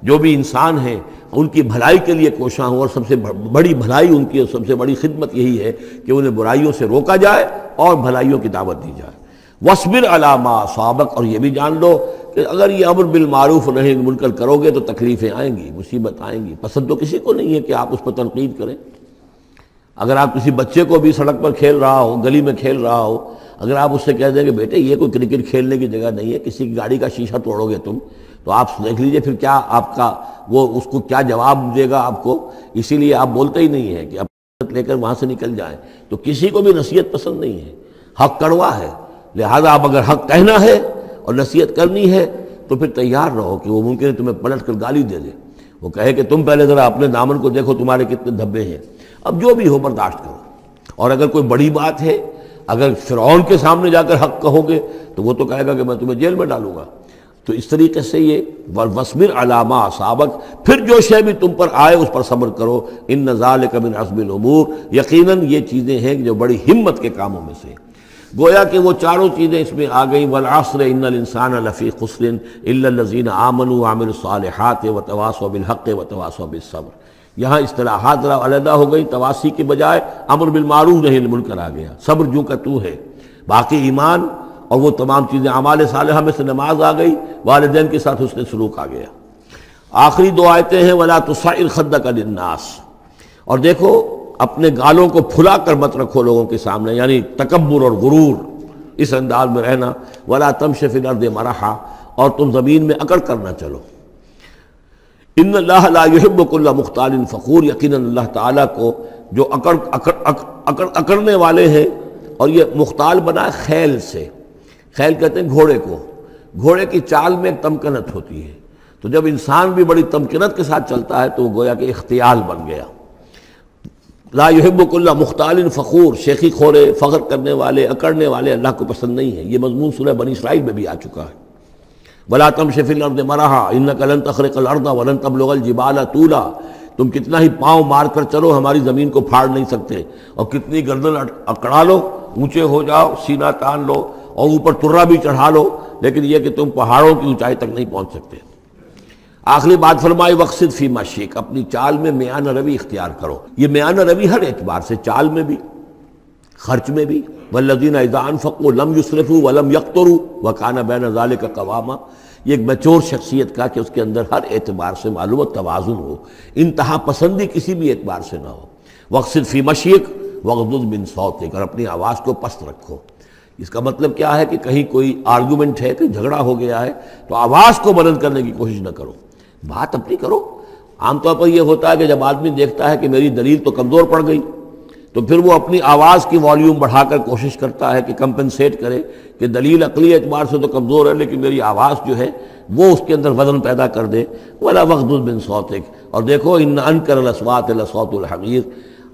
جو بھی انسان ہیں، ان کی بھلائی کے لیے کوشاں ہوں، اور سب سے بڑی بھلائی ان کی، سب سے بڑی خدمت یہی ہے کہ انہیں برائیوں سے روکا جائے اور بھلائیوں کی دعوت دی جائے. وَاصْبِرْ عَلَىٰ مَا أَصَابَكَ، اور یہ بھی جان لو کہ اگر یہ امر بالمعروف و نہی عن المنکر کرو گے تو تکلیفیں آئیں گی، مصیبت آئیں گی. پسند تو کسی کو نہیں ہے کہ آپ اس پر تنقید کریں. اگر آپ کسی بچے کو بھی سڑک پر کھیل رہا ہو، گلی میں کھیل رہا ہو، اگر آپ اس سے کہہ دیں کہ بیٹے یہ کوئی کرکٹ کھیلنے کی جگہ نہیں ہے، کسی کی گاڑی کا شیشہ توڑو گے تم، تو آپ دیکھ لیجئے پھر کیا آپ کا وہ اس کو کیا جواب دے گا آپ کو. اسی لیے آپ بولتے ہی نہیں ہیں کہ اب نصیحت لے کر وہاں سے نکل جائیں. تو کسی کو بھی نصیحت پسند نہیں ہے، حق کڑوا ہے. لہذا اب اگر حق کہنا ہے اور نصیحت کرنی ہے تو پھر تیار رہو کہ وہ ممکن ہے تمہیں پلٹ کر گالی دے دے، وہ کہے کہ تم پہلے ذرا اپنے دامن کو دیکھو تمہارے کتنے دھبے ہیں. اب جو بھی ہو برداشت کرو. اور اگر کوئی بڑی بات ہے، اگر فرعون کے سامنے جا کر حق کہو گے تو وہ تو کہے گا کہ میں تمہیں جیل میں ڈالوں گا. تو اس طریقے سے یہ وَاصْبِرْ عَلَىٰ مَا أَصَابَكَ، پھر جو شے بھی تم پر آئے اس پر صبر کرو. إِنَّ ذَلِكَ مِنْ عَزْمِ الْأُمُورِ، یقیناً یہ چیزیں ہیں جو بڑی ہمت کے کاموں میں سے. گویا کہ وہ چاروں چیزیں اس میں آ گئیں. وَالْعَصْرِ إِنَّ الْإِنسَانَ لَفِي خُسْرٍ إِلَّا الَّذِينَ آمَنُوا وَعَمِلُوا الصَّالِحَاتِ وَتَوَاصَوْا بِالْحَقِّ وَتَوَاصَوْا بِالصَّبْرِ. یہاں اصطلاحات ذرا علیحدہ ہو گئی، تواسی کے بجائے امر بالمعروف نہی عن المنکر آ گیا. صبر جو کا تو ہے، باقی ایمان اور وہ تمام چیزیں اعمال صالحہ میں سے نماز آ گئی، والدین کے ساتھ حسن سلوک آ گیا. آخری دو آیتیں ہیں وَلَا تُصَعِّرْ خَدَّكَ لِلنَّاسِ، اور دیکھو اپنے گالوں کو پھلا کر مت رکھو لوگوں کے سامنے، یعنی تکبر اور غرور اس انداز میں رہنا. وَلَا تَمْشِ فِي الْأَرْضِ مَرَحًا، اور تم زمین میں اکڑ کر نہ چلو. ان اللہ لا يحب كل مختال فخور، یقیناً اللہ تعالیٰ کو جو اکڑنے والے ہیں، اور یہ مختال بنا ہے خیل سے. خیل کہتے ہیں گھوڑے کو. گھوڑے کی چال میں ایک تمکنت ہوتی ہے، تو جب انسان بھی بڑی تمکنت کے ساتھ چلتا ہے تو وہ گویا کہ اختیال بن گیا. لا يحب كل مختال فخور، شیخی خورے، فخر کرنے والے، اکڑنے والے اللہ کو پسند نہیں ہے. یہ مضمون سورہ بنی اسرائیل میں بھی آ چکا ہے. وَلَا تَمْشِ فِي الْأَرْضِ مَرَحًا إِنَّكَ لَن تَخْرِقَ الْأَرْضَ وَلَن تَبْلُغَ الْجِبَالَ طُولًا، تم کتنا ہی پاؤں مار کر چلو ہماری زمین کو پھاڑ نہیں سکتے، اور کتنی گردن اکڑا لو، اونچے ہو جاؤ، سینہ تان لو اور اوپر ترا بھی چڑھا لو، لیکن یہ کہ تم پہاڑوں کی اونچائی تک نہیں پہنچ سکتے. آخری بات فرمائی وَاقْصِدْ فِي مَشْيِكَ، اپنی چال میں میانہ روی اختیار کرو. یہ میانہ روی ہر اعتبار سے، چال میں بھی، خرچ میں بھی. وَالَّذِينَ إِذَا أَنفَقُوا لَمْ يُسْرِفُوا وَلَمْ يَقْتُرُوا وَكَانَ بَيْنَ ذَلِكَ قَوَامًا. یہ ایک میچور شخصیت کا کہ اس کے اندر ہر اعتبار سے معلوم توازن ہو، انتہا پسندی کسی بھی اعتبار سے نہ ہو. وَاقْصِدْ فِي مَشْيِكَ، وغضض من صوتک، اور اپنی آواز کو پست رکھو۔ اس کا مطلب کیا ہے کہ کہیں کوئی آرگومنٹ ہے، کہیں جھگڑا ہو گیا ہے تو آواز کو بلند کرنے کی کوشش نہ کرو، بات اپنی کرو۔ عام طور پر یہ ہوتا ہے کہ جب آدمی دیکھتا ہے کہ میری دلیل تو کمزور پڑ گئی تو پھر وہ اپنی آواز کی والیوم بڑھا کر کوشش کرتا ہے کہ کمپنسیٹ کرے کہ دلیل عقلی اعتبار سے تو کمزور ہے لیکن میری آواز جو ہے وہ اس کے اندر وزن پیدا کر دے۔ وَلَا وَغْضُضْ مِنْ صَوْتِكَ، اور دیکھو إِنَّ أَنْكَرَ الْأَصْوَاتِ لَصَوْتُ الْحَمِيرِ،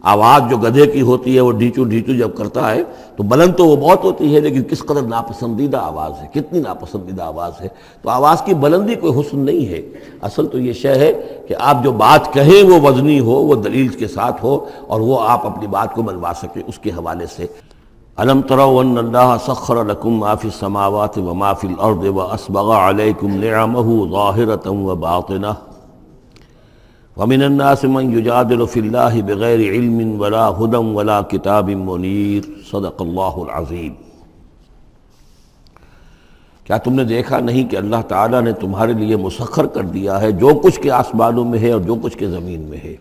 آواز جو گدھے کی ہوتی ہے وہ ڈھیچو ڈھیچو جب کرتا ہے تو بلند تو وہ بہت ہوتی ہے لیکن کس قدر ناپسندیدہ آواز ہے، کتنی ناپسندیدہ آواز ہے۔ تو آواز کی بلندی کوئی حسن نہیں ہے، اصل تو یہ شے ہے کہ آپ جو بات کہیں وہ وزنی ہو، وہ دلیل کے ساتھ ہو، اور وہ آپ اپنی بات کو منوا سکیں اس کے حوالے سے۔ أَلَمْ تَرَوْا أَنَّ اللَّهَ سَخَّرَ لَكُم مَّا فِي السَّمَاوَاتِ وَمَا فِي الْأَرْضِ وَأَسْبَغَ عَلَيْكُمْ نِعَمَهُ ظَاهِرَةً وَبَاطِنَةً وَمِنَ النَّاسِ مَن يُجَادِلُ فِي اللَّهِ بِغَيْرِ عِلْمٍ وَلَا هُدًى وَلَا كِتَابٍ مُنِيرٍ صدق اللہ العظیم۔ کیا تم نے دیکھا نہیں کہ اللہ تعالیٰ نے تمہارے لیے مسخر کر دیا ہے جو کچھ کے آسمانوں میں ہے اور جو کچھ کے زمین میں ہے؟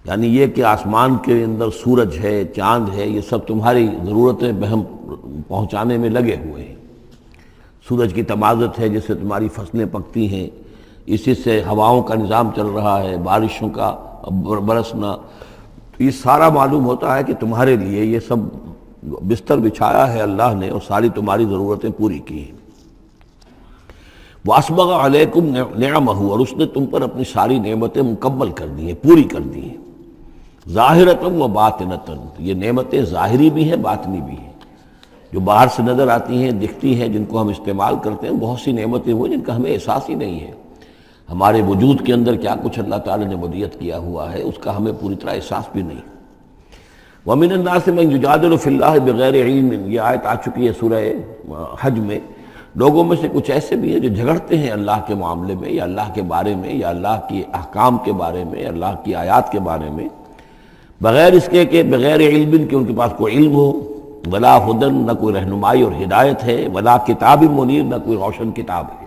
یعنی یہ کہ آسمان کے اندر سورج ہے، چاند ہے، یہ سب تمہاری ضرورتیں بہم پہنچانے میں لگے ہوئے ہیں۔ سورج کی تمازت ہے جس سے تمہاری فصلیں پکتی ہیں، اسی سے ہواؤں کا نظام چل رہا ہے، بارشوں کا برسنا، تو یہ سارا معلوم ہوتا ہے کہ تمہارے لیے یہ سب بستر بچھایا ہے اللہ نے اور ساری تمہاری ضرورتیں پوری کی ہیں۔ وَأَسْبَغَ عَلَيْكُمْ نِعَمَهُ، اور اس نے تم پر اپنی ساری نعمتیں مکمل کر دی ہیں، پوری کر دی ہیں۔ ظاہرۃً و باطنۃً، یہ نعمتیں ظاہری بھی ہیں باطنی بھی ہیں، جو باہر سے نظر آتی ہیں دکھتی ہیں جن کو ہم استعمال کرتے ہیں، بہت سی نعمتیں وہ جن کا ہمیں احساس ہی نہیں ہے۔ ہمارے وجود کے اندر کیا کچھ اللہ تعالیٰ نے ودیعت کیا ہوا ہے اس کا ہمیں پوری طرح احساس بھی نہیں۔ وَمِنَ النَّاسِ مَن يُجَادِلُ فِي اللَّهِ بِغَيْرِ عِلْمٍ، یہ آیت آ چکی ہے سورہ حج میں۔ لوگوں میں سے کچھ ایسے بھی ہیں جو جھگڑتے ہیں اللہ کے معاملے میں یا اللہ کے بارے میں یا اللہ کے احکام کے بارے میں، اللہ کی آیات کے بارے میں، بغیر اس کے کہ بغیر علم کہ ان کے پاس کوئی علم ہو، ولا ہدن، نہ کوئی رہنمائی اور ہدایت ہے، ولا کتاب منیر، نہ کوئی روشن کتاب ہے۔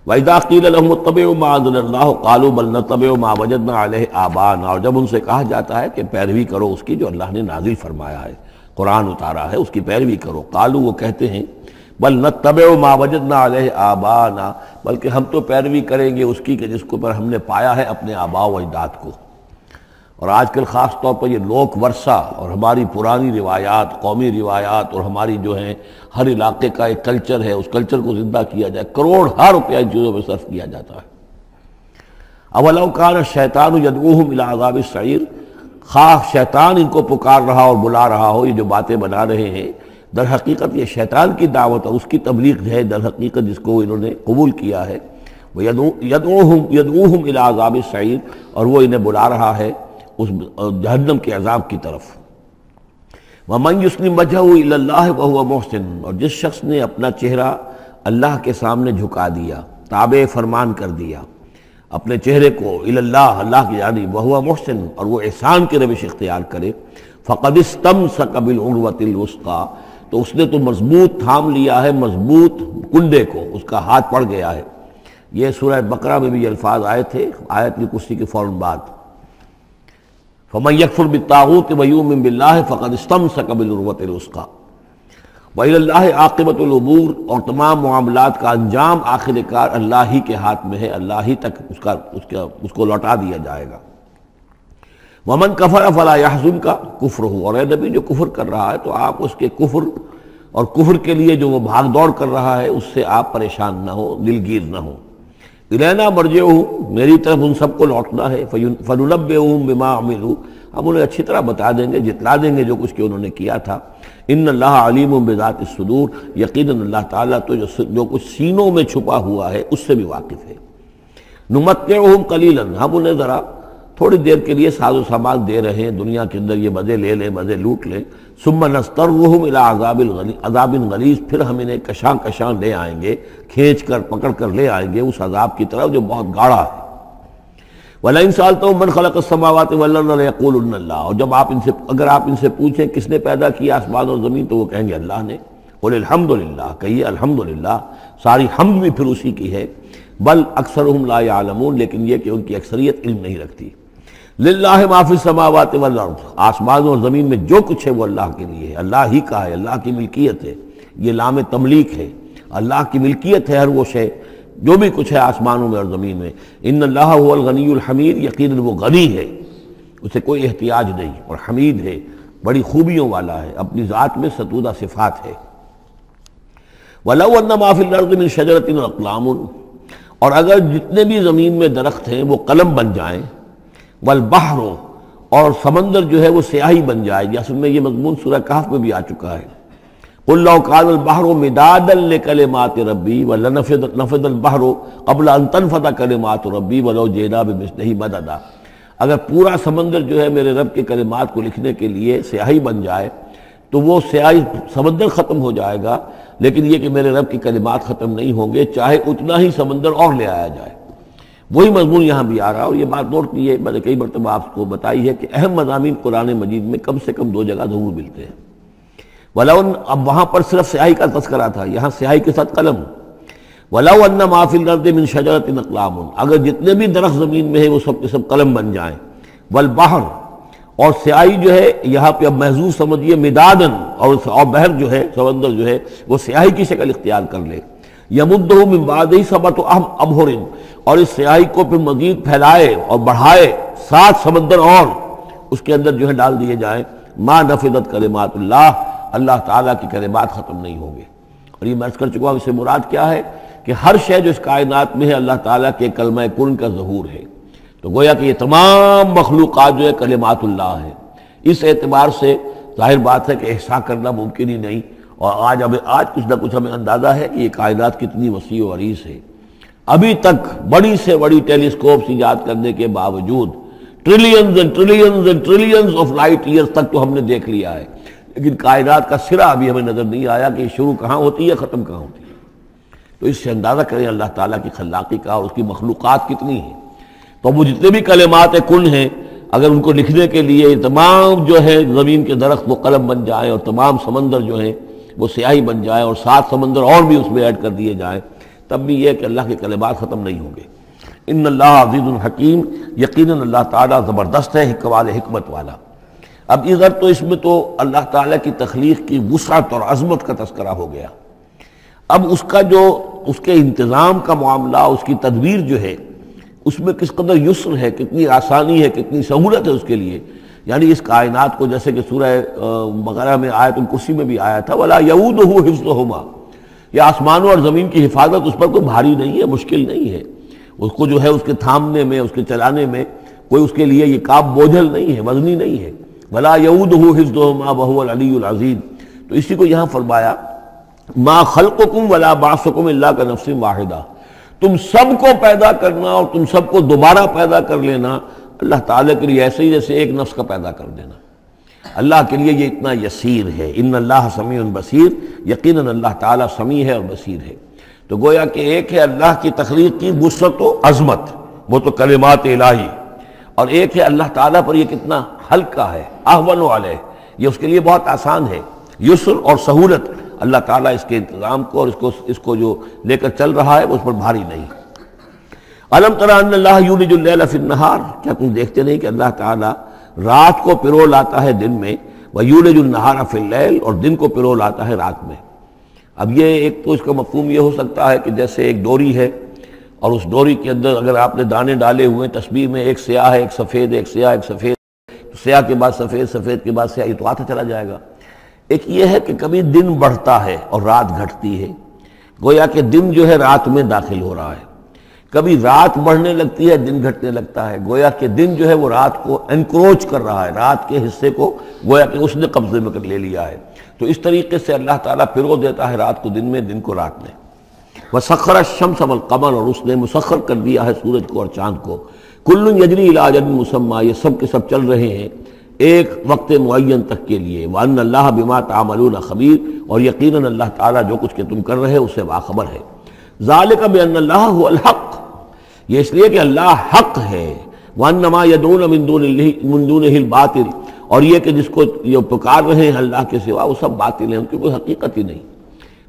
وَإِذَا قِيلَ لَهُمُ اتَّبِعُوا مَا أَنزَلَ اللَّهُ قَالُوا بَلْ نَتَّبِعُ مَا وَجَدْنَا عَلَيْهِ آبَاءَنَا، اور جب ان سے کہا جاتا ہے کہ پیروی کرو اس کی جو اللہ نے نازل فرمایا ہے، قرآن اتارا ہے، اس کی پیروی کرو، قالوا، وہ کہتے ہیں، بل نتبع ما وجدنا علیہ آباءنا، بلکہ ہم تو پیروی کریں گے اس کی کہ جس کو پر ہم نے پایا ہے اپنے آباء و اجداد کو۔ اور آج کل خاص طور پر یہ لوک ورثہ اور ہماری پرانی روایات، قومی روایات، اور ہماری جو ہیں ہر علاقے کا ایک کلچر ہے، اس کلچر کو زندہ کیا جائے، کروڑ ہر روپیہ ان چیزوں میں صرف کیا جاتا ہے۔ اولو کان الشیطان یدعوہم الی عذاب السعیر، خواہ شیطان ان کو پکار رہا اور بلا رہا ہو، یہ جو باتیں بنا رہے ہیں در حقیقت یہ شیطان کی دعوت اور اس کی تبلیغ ہے در حقیقت جس کو انہوں نے قبول کیا ہے۔ یدعوہم الی عذاب السعیر، اور وہ انہیں بلا رہا ہے اس جہنم کے عذاب کی طرف۔ وَمَن يُسْلِمْ وَجْهَهُ إِلَى اللَّهِ وَهُوَ مُحْسِنٌ، اور جس شخص نے اپنا چہرہ اللہ کے سامنے جھکا دیا، تابع فرمان کر دیا اپنے چہرے کو الی اللہ، اللہ کی جانب، وَهُوَ مُحْسِنٌ، اور وہ احسان کی روش اختیار کرے، فَقَدِ اسْتَمْسَكَ بِالْعُرْوَةِ الْوُثْقَىٰ، تو اس نے تو مضبوط تھام لیا ہے مضبوط کنڈے کو، اس کا ہاتھ پڑ گیا ہے۔ یہ سورہ بقرہ میں بھی یہ الفاظ آئے تھے آیت کی کرسی کے فوراً بعد۔ فَمَن يَكْفُرْ بِالطَّاغُوتِ وَيُؤْمِن بِاللَّهِ فَقَدِ اسْتَمْسَكَ بِالْعُرْوَةِ الْوُثْقَىٰ وَإِلَى اللَّهِ عَاقِبَةُ الْأُمُورِ، اور تمام معاملات کا انجام آخر کار اللہ ہی کے ہاتھ میں ہے، اللہ ہی تک اس کو لوٹا دیا جائے گا۔ وَمَن كَفَرَ فَلَا يَحْزُنكَ كُفْرُهُ، اور اے نبی جو کفر کر رہا ہے تو آپ اس کے کفر اور کفر کے لیے جو وہ بھاگ دوڑ کر رہا ہے اس سے آپ پریشان نہ ہو، دلگیر نہ ہو۔ الینا مرجعہم، میری طرف ان سب کو لوٹنا ہے، فَنُنَبِّئُہُم بِمَا عَمِلُوا، ہم انہیں اچھی طرح بتا دیں گے، جتلا دیں گے جو کچھ کہ انہوں نے کیا تھا۔ ان اللہ علیم بذات الصدور، یقیناً اللہ تعالیٰ تو جو کچھ سینوں میں چھپا ہوا ہے اس سے بھی واقف ہے۔ نمتعہم قلیلا، ہم انہیں ذرا تھوڑی دیر کے لیے ساز و سامان دے رہے ہیں، دنیا کے اندر یہ مزے لے لیں، مزے لوٹ لیں۔ ثم نضطرہم الی عذاب غلیظ، پھر ہم انہیں کشاں کشاں لے آئیں گے، کھینچ کر پکڑ کر لے آئیں گے اس عذاب کی طرف جو بہت گاڑا ہے۔ وَلَئِن سَأَلْتَهُم مَّن خَلَقَ السَّمَاوَاتِ وَالْأَرْضَ لَيَقُولُنَّ اللَّهُ، اور جب اگر آپ ان سے پوچھیں کس نے پیدا کیا آسمان اور زمین تو وہ کہیں گے اللہ نے۔ قُلِ الْحَمْدُ لِلَّهِ، کہیے الحمدللہ، ساری حمد بھی پھر اسی کی ہے۔ بل اکثرہم لا یعلمون، لیکن یہ کہ ان کی اکثریت علم نہیں رکھتی۔ للہ ما فی السماوات والارض، آسمان اور زمین میں جو کچھ ہے وہ اللہ کے لیے ہے، اللہ ہی کا ہے، اللہ کی ملکیت ہے، یہ لام تملیک ہے، اللہ کی ملکیت ہے ہر وہ شے جو بھی کچھ ہے آسمانوں میں اور زمین میں۔ ان اللہ هو الغنی الحمید، یقیناً وہ غنی ہے، اسے کوئی احتیاج نہیں، اور حمید ہے، بڑی خوبیوں والا ہے، اپنی ذات میں ستودہ صفات ہے۔ وَلَوْ أَنَّ مَا فِي الْأَرْضِ مِنْ شَجَرَةٍ أَقْلَامٌ، اور اگر جتنے بھی زمین میں درخت ہیں وہ قلم بن جائیں، والبحر، اور سمندر جو ہے وہ سیاہی بن جائے، جیسے میں یہ مضمون سورہ کہف میں بھی آ چکا ہے۔ قُلْ لَوْ كَانَ الْبَحْرُ مِدَادًا لِكَلِمَاتِ رَبِّي وَلَنَفِدَ الْبَحْرُ قَبْلَ أَن تَنفَدَ كَلِمَاتُ رَبِّي وَلَوْ جِئْنَا بِمِثْلِهِ مَدَدًا، اگر پورا سمندر جو ہے میرے رب کے کلمات کو لکھنے کے لیے سیاہی بن جائے تو وہ سیاہی سمندر ختم ہو جائے گا، لیکن یہ کہ میرے رب کے کلمات ختم نہیں ہوں گے چاہے اتنا ہی سمندر اور لے آیا جائے۔ وہی مضمون یہاں بھی آ رہا، اور یہ بات نوٹ کی ہے، میں نے کئی مرتبہ آپ کو بتائی ہے کہ اہم مضامین قرآن مجید میں کم سے کم دو جگہ ضرور ملتے ہیں۔ وَلَوْ، اب وہاں پر صرف سیاہی کا تذکرہ تھا، یہاں سیاہی کے ساتھ قلم۔ وَلَوْ أَنَّ مَا فِي الْأَرْضِ مِنْ شَجَرَةٍ أَقْلَامٌ، اگر جتنے بھی درخت زمین میں ہیں وہ سب کے سب قلم بن جائیں۔ والبحر، اور سیاہی جو ہے یہاں پہ اب محظوظ سمجھیے مدادن، اور بحر جو ہے سمندر جو ہے وہ سیاہی کی شکل اختیار کر لے۔ یمدہ من بعدہ سبعۃ ابحر، اور اس سیاہی کو پھر مزید پھیلائے اور بڑھائے 7 سمندر اور اس کے اندر جو ہے ڈال دیے جائیں۔ ما نفدت کلمات اللہ، اللہ تعالیٰ کی کلمات ختم نہیں ہوں گے۔ اور یہ میں عرض کر چکا ہوں، اس سے مراد کیا ہے کہ ہر شے جو اس کائنات میں ہے اللہ تعالیٰ کے کلمہ کن کا ظہور ہے، تو گویا کہ یہ تمام مخلوقات جو ہے کلمات اللہ ہے۔ اس اعتبار سے ظاہر بات ہے کہ احصاء کرنا ممکن ہی نہیں، اور آج کچھ نہ کچھ ہمیں اندازہ ہے کہ یہ کائنات کتنی وسیع و عریض ہے۔ ابھی تک بڑی سے بڑی ٹیلیسکوپس ایجاد کرنے کے باوجود trillions and trillions and trillions of light years تک تو ہم نے دیکھ لیا ہے، لیکن کائنات کا سرا ابھی ہمیں نظر نہیں آیا کہ شروع کہاں ہوتی ہے ختم کہاں ہوتی ہے۔ تو اس سے اندازہ کریں اللہ تعالیٰ کی خلاقی کا اور اس کی مخلوقات کتنی ہیں۔ تو وہ جتنے بھی کلمات کن ہیں، اگر ان کو لکھنے کے لیے تمام جو ہے زمین کے درخت وہ قلم بن جائیں، اور تمام سمندر جو ہیں وہ سیاہی بن جائیں، اور 7 سمندر اور بھی اس میں ایڈ کر دیے جائیں، تب بھی یہ کہ اللہ کے کلمات ختم نہیں ہوں گے۔ ان اللہ عزیز الحکیم، یقیناً اللہ تعالیٰ زبردست ہے، حکمت والا۔ اب ادھر تو اس میں تو اللہ تعالیٰ کی تخلیق کی وسعت اور عظمت کا تذکرہ ہو گیا۔ اب اس کا جو اس کے انتظام کا معاملہ، اس کی تدبیر جو ہے، اس میں کس قدر یسر ہے، کتنی آسانی ہے، کتنی سہولت ہے اس کے لیے۔ یعنی اس کائنات کو، جیسے کہ سورہ بقرہ میں آیت الکرسی میں بھی آیا تھا، وَلَا يَئُودُهُ حِفْظُهُمَا، یہ آسمانوں اور زمین کی حفاظت اس پر کوئی بھاری نہیں ہے، مشکل نہیں ہے، اس کو جو ہے اس کے تھامنے میں، اس کے چلانے میں کوئی اس کے لیے یہ کام بوجھل نہیں ہے، وزنی نہیں ہے۔ وَلَا يَئُودُهُ حِفْظُهُمَا وَهُوَ الْعَلِيُّ الْعَظِيمُ، تو اسی کو یہاں فرمایا مَا خَلْقُكُمْ وَلَا بَعْثُكُمْ إِلَّا كَنَفْسٍ وَاحِدَةٍ، تم سب کو پیدا کرنا اور تم سب کو دوبارہ پیدا کر لینا اللہ تعالیٰ کے لیے ایسے ہی جیسے ایک نفس کا پیدا کر دینا، اللہ کے لیے یہ اتنا یسیر ہے۔ ان اللہ سمیع بصیر، یقیناً اللہ تعالیٰ سمیع ہے اور بصیر ہے۔ تو گویا کہ ایک ہے اللہ کی تخلیق کی وسعت و عظمت، وہ تو کلمات الہی، اور ایک ہے اللہ تعالیٰ پر یہ کتنا ہلکا ہے، اہون علیہ، یہ اس کے لیے بہت آسان ہے، یسر اور سہولت اللہ تعالیٰ اس کے انتظام کو اور اس کو جو لے کر چل رہا ہے وہ اس پر بھاری نہیں۔ الم تری ان اللہ یولج اللیل فی النہار، کیا تم دیکھتے نہیں کہ اللہ تعالیٰ رات کو پرو لاتا ہے دن میں، ویولج النہار فی اللیل، اور دن کو پرو لاتا ہے رات میں۔ اب یہ ایک تو اس کا مفہوم یہ ہو سکتا ہے کہ جیسے ایک ڈوری ہے، اور اس ڈوری کے اندر اگر آپ نے دانے ڈالے ہوئے ہیں، تسبیح میں ایک سیاہ ہے ایک سفید، ایک سیاہ ایک سفید، سیاہ کے بعد سفید، سفید کے بعد سیاہ، یہ تو آتا چلا جائے گا۔ ایک یہ ہے کہ کبھی دن بڑھتا ہے اور رات گھٹتی ہے، گویا کہ دن جو ہے رات میں داخل ہو رہا ہے، کبھی رات بڑھنے لگتی ہے دن گھٹنے لگتا ہے، گویا کہ دن جو ہے وہ رات کو انکروچ کر رہا ہے، رات کے حصے کو گویا کہ اس نے قبضے میں کر لے لیا ہے۔ تو اس طریقے سے اللہ تعالیٰ پھرو دیتا ہے رات کو دن میں، دن کو رات میں۔ وَسَخَّرَ الشَّمْسَ وَالْقَمَرَ، اور اس نے مسخر کر دیا ہے سورج کو اور چاند کو، كُلٌّ يَجْرِي إِلَىٰ أَجَلٍ مُّسَمًّى، یہ سب کے سب چل رہے ہیں ایک وقت معین تک کے لیے۔ وَأَنَّ اللَّهَ بِمَا تَعْمَلُونَ خَبِيرٌ، اور یقیناً اللہ تعالیٰ جو کچھ کہ تم کر رہے اس سے باخبر ہے۔ ذَلِكَ بِأَنَّ اللَّهَ هُوَ الْحَقُّ، یہ اس لیے کہ اللہ حق ہے۔ وَأَنَّ مَا يَدْعُونَ مِن دُونِهِ الْبَاطِلُ، اور یہ کہ جس کو یہ پکار رہے ہیں اللہ کے سوا وہ سب باطل ہیں، ان کی کوئی حقیقت ہی نہیں۔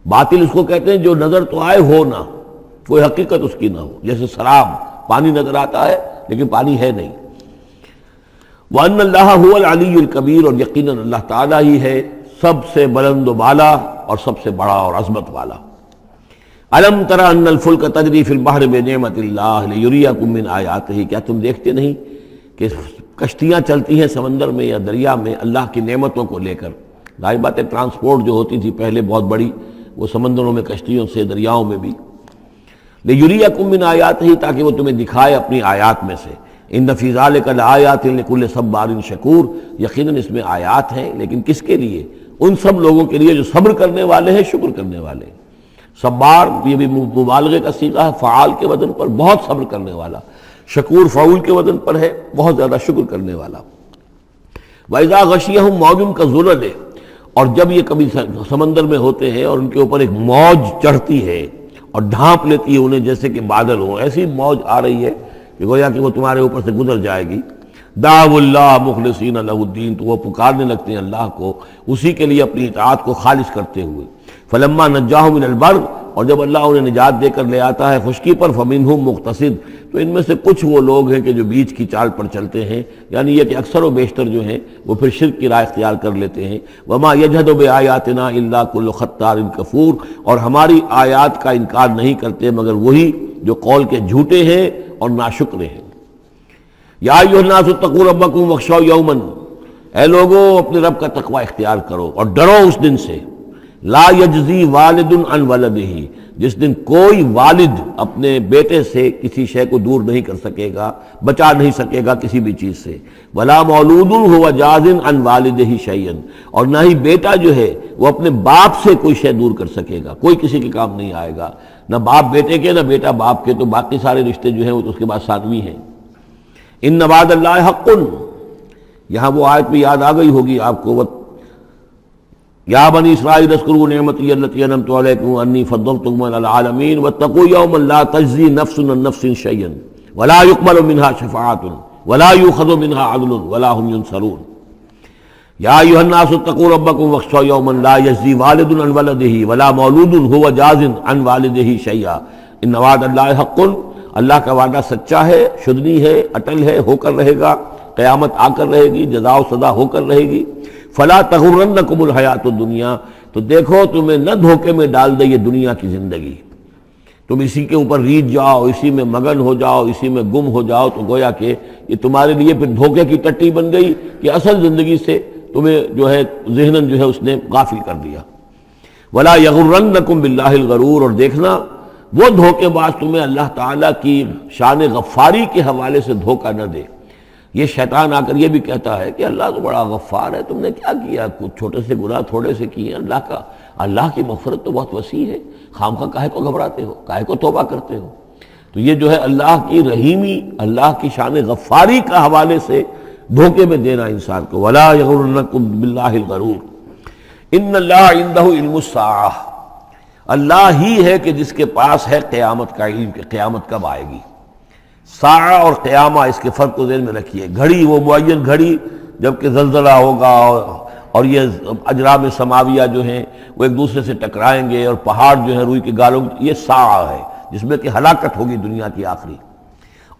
باطل اس کو کہتے ہیں جو نظر تو آئے ہو نہ، کوئی حقیقت اس کی نہ ہو، جیسے سراب، پانی نظر آتا ہے لیکن پانی ہے نہیں۔ وَأَنَّ اللَّهَ هُوَ الْعَلِيُّ الْكَبِيرُ، اور یقیناً اللہ تعالیٰ ہی ہے سب سے بلند و بالا اور سب سے بڑا اور عظمت والا۔ أَلَمْ تَرَ أَنَّ الْفُلْكَ تَجْرِي فِي الْبَحْرِ بِنِعْمَتِ اللَّهِ لِيُرِيَكُم مِّنْ آيَاتِهِ، کیا تم دیکھتے نہیں کہ کشتیاں چلتی ہیں سمندر میں یا دریا میں اللہ کی نعمتوں کو لے کر؟ ظاہر بات ہے ٹرانسپورٹ جو ہوتی تھی پہلے بہت بڑی، وہ سمندروں میں کشتیوں سے، دریاؤں میں بھی۔ لِيُرِيَكُم مِّنْ آيَاتِهِ، تاکہ وہ تمہیں دکھائے اپنی آیات میں سے۔ ان فی ذلک لآیات لکل صبار شکور، یقیناً اس میں آیات ہیں، لیکن کس کے لیے؟ ان سب لوگوں کے لیے جو صبر کرنے والے ہیں، شکر کرنے والے ہیں۔ صبار یہ بھی مبالغے کا صیغہ ہے، فعال کے وزن پر، بہت صبر کرنے والا۔ شکور فعول کے وزن پر ہے، بہت زیادہ شکر کرنے والا۔ وَإِذَا غَشِيَهُم مَّوْجٌ كَالظُّلَلِ، اور جب یہ کبھی سمندر میں ہوتے ہیں اور ان کے اوپر ایک موج چڑھتی ہے اور ڈھانپ لیتی ہے انہیں جیسے کہ بادل ہوں، ایسی موج آ رہی ہے کہ گویا کہ وہ تمہارے اوپر سے گزر جائے گی۔ دعوا اللہ مخلصین لہ الدین، تو وہ پکارنے لگتے ہیں اللہ کو اسی کے لیے اپنی اطاعت کو خالص کرتے ہوئے۔ فلما نجاہم من البر، اور جب اللہ انہیں نجات دے کر لے آتا ہے خشکی پر، فمنہم مقتصد، تو ان میں سے کچھ وہ لوگ ہیں کہ جو بیچ کی چال پر چلتے ہیں، یعنی یہ کہ اکثر و بیشتر جو ہیں وہ پھر شرک کی راہ اختیار کر لیتے ہیں۔ وما یجحد بآیاتنا الا کل ختار کفور، اور ہماری آیات کا انکار نہیں کرتے مگر وہی جو قول کے جھوٹے ہیں اور ناشکر ہیں۔ یا ایھا الناس اتقوا ربکم واخشوا یوما، اے لوگو اپنے رب کا تقوی اختیار کرو اور ڈرو اس دن سے، لا یجزی والد عن ولدہ، جس دن کوئی والد اپنے بیٹے سے کسی شے کو دور نہیں کر سکے گا، بچا نہیں سکے گا کسی بھی چیز سے، ولا مولود هو جاز عن والدہ شیئا، اور نہ ہی بیٹا جو ہے وہ اپنے باپ سے کوئی شے دور کر سکے گا، کوئی کسی کے کام نہیں آئے گا، نہ باپ بیٹے کے نہ بیٹا باپ کے، تو باقی سارے رشتے جو ہیں وہ تو اس کے بعد ثانوی ہیں۔ ان وعد اللہ حق، یہاں وہ آیت بھی یاد آ گئی ہوگی آپ کو، یا بنی اسرائیل اذکروا نعمتی التی انعمت علیکم انی فضلتکم علی العالمین واتقوا یوما لا تجزی نفس عن نفس شیئا ولا يقبل منها شفاعۃ ولا یؤخذ منها عدل ولا هم ينصرون۔ یا ایھا الناس اتقوا ربکم واخشوا یوما لا یجزی والد عن ولدہ ولا مولود هو جاز عن والدہ شیئا ان وعد اللہ حق، اللہ کا وعدہ سچا ہے، شدنی ہے، اٹل ہے، ہو کر رہے گا، قیامت آ کر رہے گی، جزا و سزا ہو کر رہے گی۔ فلا تغرنکم الحیات الدنیا، تو دیکھو تمہیں نہ دھوکے میں ڈال دے یہ دنیا کی زندگی، تم اسی کے اوپر ریجھ جاؤ، اسی میں مگن ہو جاؤ، اسی میں گم ہو جاؤ، تو گویا کہ یہ تمہارے لیے پھر دھوکے کی ٹٹی بن گئی کہ اصل زندگی سے تمہیں جو ہے ذہناً جو ہے اس نے غافل کر دیا۔ ولا یغرنکم باللہ الغرور، اور دیکھنا وہ دھوکے باز تمہیں اللہ تعالیٰ کی شان غفاری کے حوالے سے دھوکہ نہ دے۔ یہ شیطان آ کر یہ بھی کہتا ہے کہ اللہ تو بڑا غفار ہے، تم نے کیا کیا، کچھ چھوٹے سے گناہ تھوڑے سے کیے، اللہ کی مغفرت تو بہت وسیع ہے، خامخواہ کاہے کو گھبراتے ہو، کاہے کو توبہ کرتے ہو۔ تو یہ جو ہے اللہ کی رحیمی، اللہ کی شان غفاری کا حوالے سے دھوکے میں دینا انسان کو۔ ولا یغرنکم باللہ الغرور ان اللہ عندہ علم الساعہ، اللہ ہی ہے کہ جس کے پاس ہے قیامت کا علم کہ قیامت کب آئے گی۔ ساعہ اور قیامہ، اس کے فرق کو ذہن میں رکھیے۔ گھڑی وہ معین گھڑی جب کہ زلزلہ ہوگا اور یہ اجرام سماویہ جو ہیں وہ ایک دوسرے سے ٹکرائیں گے اور پہاڑ جو ہیں روئی کے گالوں، یہ ساعہ ہے جس میں کہ ہلاکت ہوگی دنیا کی آخری۔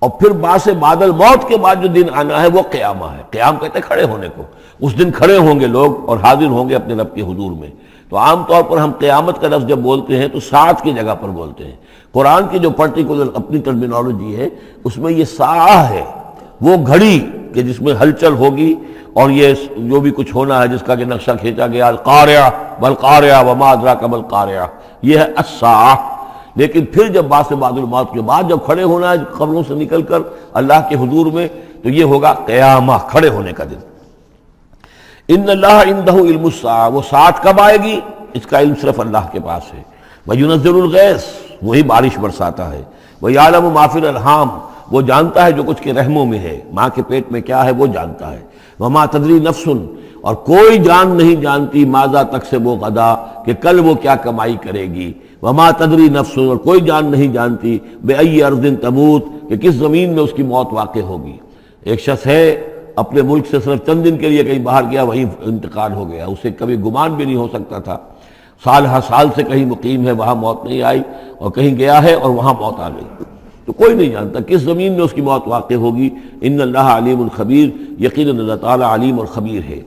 اور پھر باعث بادل موت کے بعد جو دن آنا ہے وہ قیامہ ہے۔ قیام کہتے ہیں کھڑے ہونے کو، اس دن کھڑے ہوں گے لوگ اور حاضر ہوں گے اپنے رب کے حضور میں۔ تو عام طور پر ہم قیامت کا لفظ جب بولتے ہیں تو ساعت کی جگہ پر بولتے ہیں۔ قرآن کی جو پرٹیکولر اپنی ٹرمینالوجی ہے اس میں یہ ساعہ ہے، وہ گھڑی کہ جس میں ہلچل ہوگی اور یہ جو بھی کچھ ہونا ہے جس کا کہ نقشہ کھینچا گیا، القاریہ والقاریہ وما ادراک ما القاریہ، یہ ہے الساعہ۔ لیکن پھر جب باعث بعد الموت کے بعد جب کھڑے ہونا ہے قبروں سے نکل کر اللہ کے حضور میں، تو یہ ہوگا قیامہ، کھڑے ہونے کا دن۔ ان اللہ عندہ علم الساعہ، وہ ساعت کب آئے گی اس کا علم صرف اللہ کے پاس ہے۔ وَيُنَزِّلُ الْغَيْثَ، وہی بارش برساتا ہے۔ وَيَعْلَمُ مَا فِي الْأَرْحَامِ، وہ جانتا ہے جو کچھ کے رحموں میں ہے، ماں کے پیٹ میں کیا ہے وہ جانتا ہے۔ وَمَا تَدْرِي نَفْسٌ، اور کوئی جان نہیں جانتی ماذا تکسب غدا، کہ کل وہ کیا کمائی کرے گی۔ وَمَا تَدْرِي نَفْسٌ، اور کوئی جان نہیں جانتی بِأَيِّ أَرْضٍ تَمُوتُ، کہ کس زمین میں اس کی موت واقع ہوگی۔ ایک شخص ہے اپنے ملک سے صرف چند دن کے لیے کہیں باہر گیا، وہیں انتقال ہو گیا، اسے کبھی گمان بھی نہیں ہو سکتا تھا، سال ہر سال سے کہیں مقیم ہے، وہاں موت نہیں آئی، اور کہیں گیا ہے اور وہاں موت آ گئی۔ تو کوئی نہیں جانتا کس زمین میں اس کی موت واقع ہوگی۔ ان اللہ علیم الخبیر، یقیناً اللہ تعالیٰ علیم اور خبیر ہے۔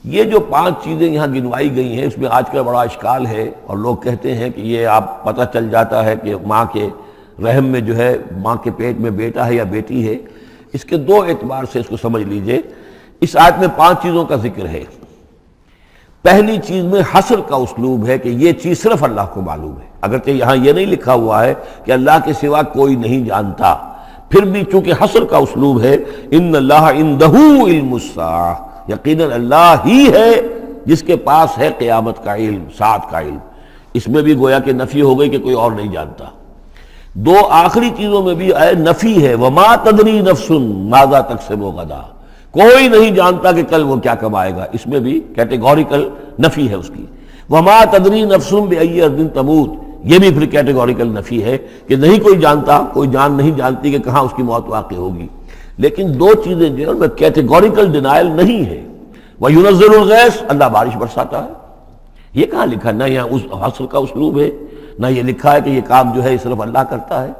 یہ جو 5 چیزیں یہاں گنوائی گئی ہیں، اس میں آج کل بڑا اشکال ہے، اور لوگ کہتے ہیں کہ یہ آپ پتہ چل جاتا ہے کہ ماں کے رحم میں جو ہے، ماں کے پیٹ میں بیٹا ہے یا بیٹی ہے۔ اس کے 2 اعتبار سے اس کو سمجھ لیجئے۔ اس آیت میں 5 چیزوں کا ذکر ہے۔ پہلی چیز میں حصر کا اسلوب ہے کہ یہ چیز صرف اللہ کو معلوم ہے، اگرچہ یہاں یہ نہیں لکھا ہوا ہے کہ اللہ کے سوا کوئی نہیں جانتا، پھر بھی چونکہ حصر کا اسلوب ہے، ان اللہ عندہ علم الساعہ، یقیناً اللہ ہی ہے جس کے پاس ہے قیامت کا علم، ساعت کا علم۔ اس میں بھی گویا کہ نفی ہو گئی کہ کوئی اور نہیں جانتا۔ 2 آخری چیزوں میں بھی نفی ہے، وما تدری نفس ماذا تکسب غدا، کوئی نہیں جانتا کہ کل وہ کیا کمائے گا، اس میں بھی کیٹیگوریکل نفی ہے اس کی۔ وما تدری نفس بأی ارض تموت، یہ بھی پھر کیٹیگوریکل نفی ہے کہ نہیں کوئی جانتا، کوئی جان نہیں جانتی کہ کہاں اس کی موت واقع ہوگی۔ لیکن 2 چیزیں جو ہے کیٹیگوریکل ڈینائل نہیں ہے۔ وَيُنَزِّلُ الْغَيْثَ، اللہ بارش برساتا ہے، یہ کہاں لکھا؟ نہ یہاں اس حصر کا اسلوب ہے، نہ یہ لکھا ہے کہ یہ کام جو ہے صرف اللہ کرتا ہے۔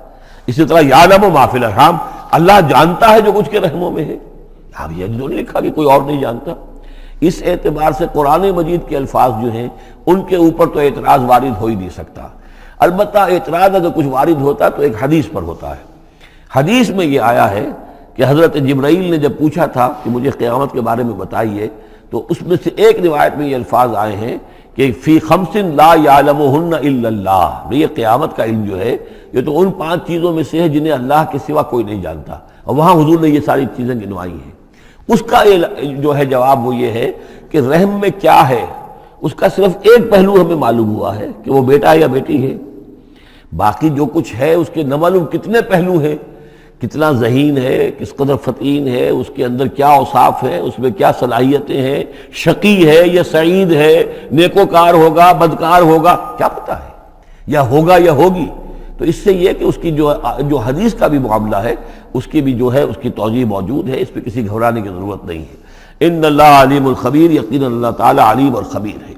اسی طرح یعلم ما فی الارحام، اللہ جانتا ہے جو کچھ کے رحموں میں ہے، اب یہ جو نہیں لکھا کہ کوئی اور نہیں جانتا۔ اس اعتبار سے قرآن مجید کے الفاظ جو ہیں ان کے اوپر تو اعتراض وارد ہو ہی نہیں سکتا۔ البتہ اعتراض اگر کچھ وارد ہوتا تو ایک حدیث پر ہوتا ہے۔ حدیث میں یہ آیا ہے کہ حضرت جبرائیل نے جب پوچھا تھا کہ مجھے قیامت کے بارے میں بتائیے، تو اس میں سے ایک روایت میں یہ الفاظ آئے ہیں کہ فی 5 لا یعلمہن الا اللہ، یہ قیامت کا علم جو ہے یہ تو ان 5 چیزوں میں سے ہے جنہیں اللہ کے سوا کوئی نہیں جانتا، اور وہاں حضور نے یہ ساری چیزیں گنوائی ہیں۔ اس کا جو ہے جواب وہ یہ ہے کہ رحم میں کیا ہے اس کا صرف ایک پہلو ہمیں معلوم ہوا ہے کہ وہ بیٹا ہے یا بیٹی ہے، باقی جو کچھ ہے اس کے نہ معلوم کتنے پہلو ہیں، کتنا ذہین ہے، کس قدر فطین ہے، اس کے اندر کیا اوصاف ہے، اس میں کیا صلاحیتیں ہیں، شقی ہے یا سعید ہے، نیکوکار ہوگا بدکار ہوگا، کیا پتہ ہے، یا ہوگا یا ہوگی۔ تو اس سے یہ کہ اس کی جو حدیث کا بھی معاملہ ہے اس کی بھی جو ہے اس کی توضیح موجود ہے، اس پہ کسی گھبرانے کی ضرورت نہیں ہے۔ ان اللہ علیم الخبیر، یقیناً اللہ تعالی علیم اور خبیر ہے۔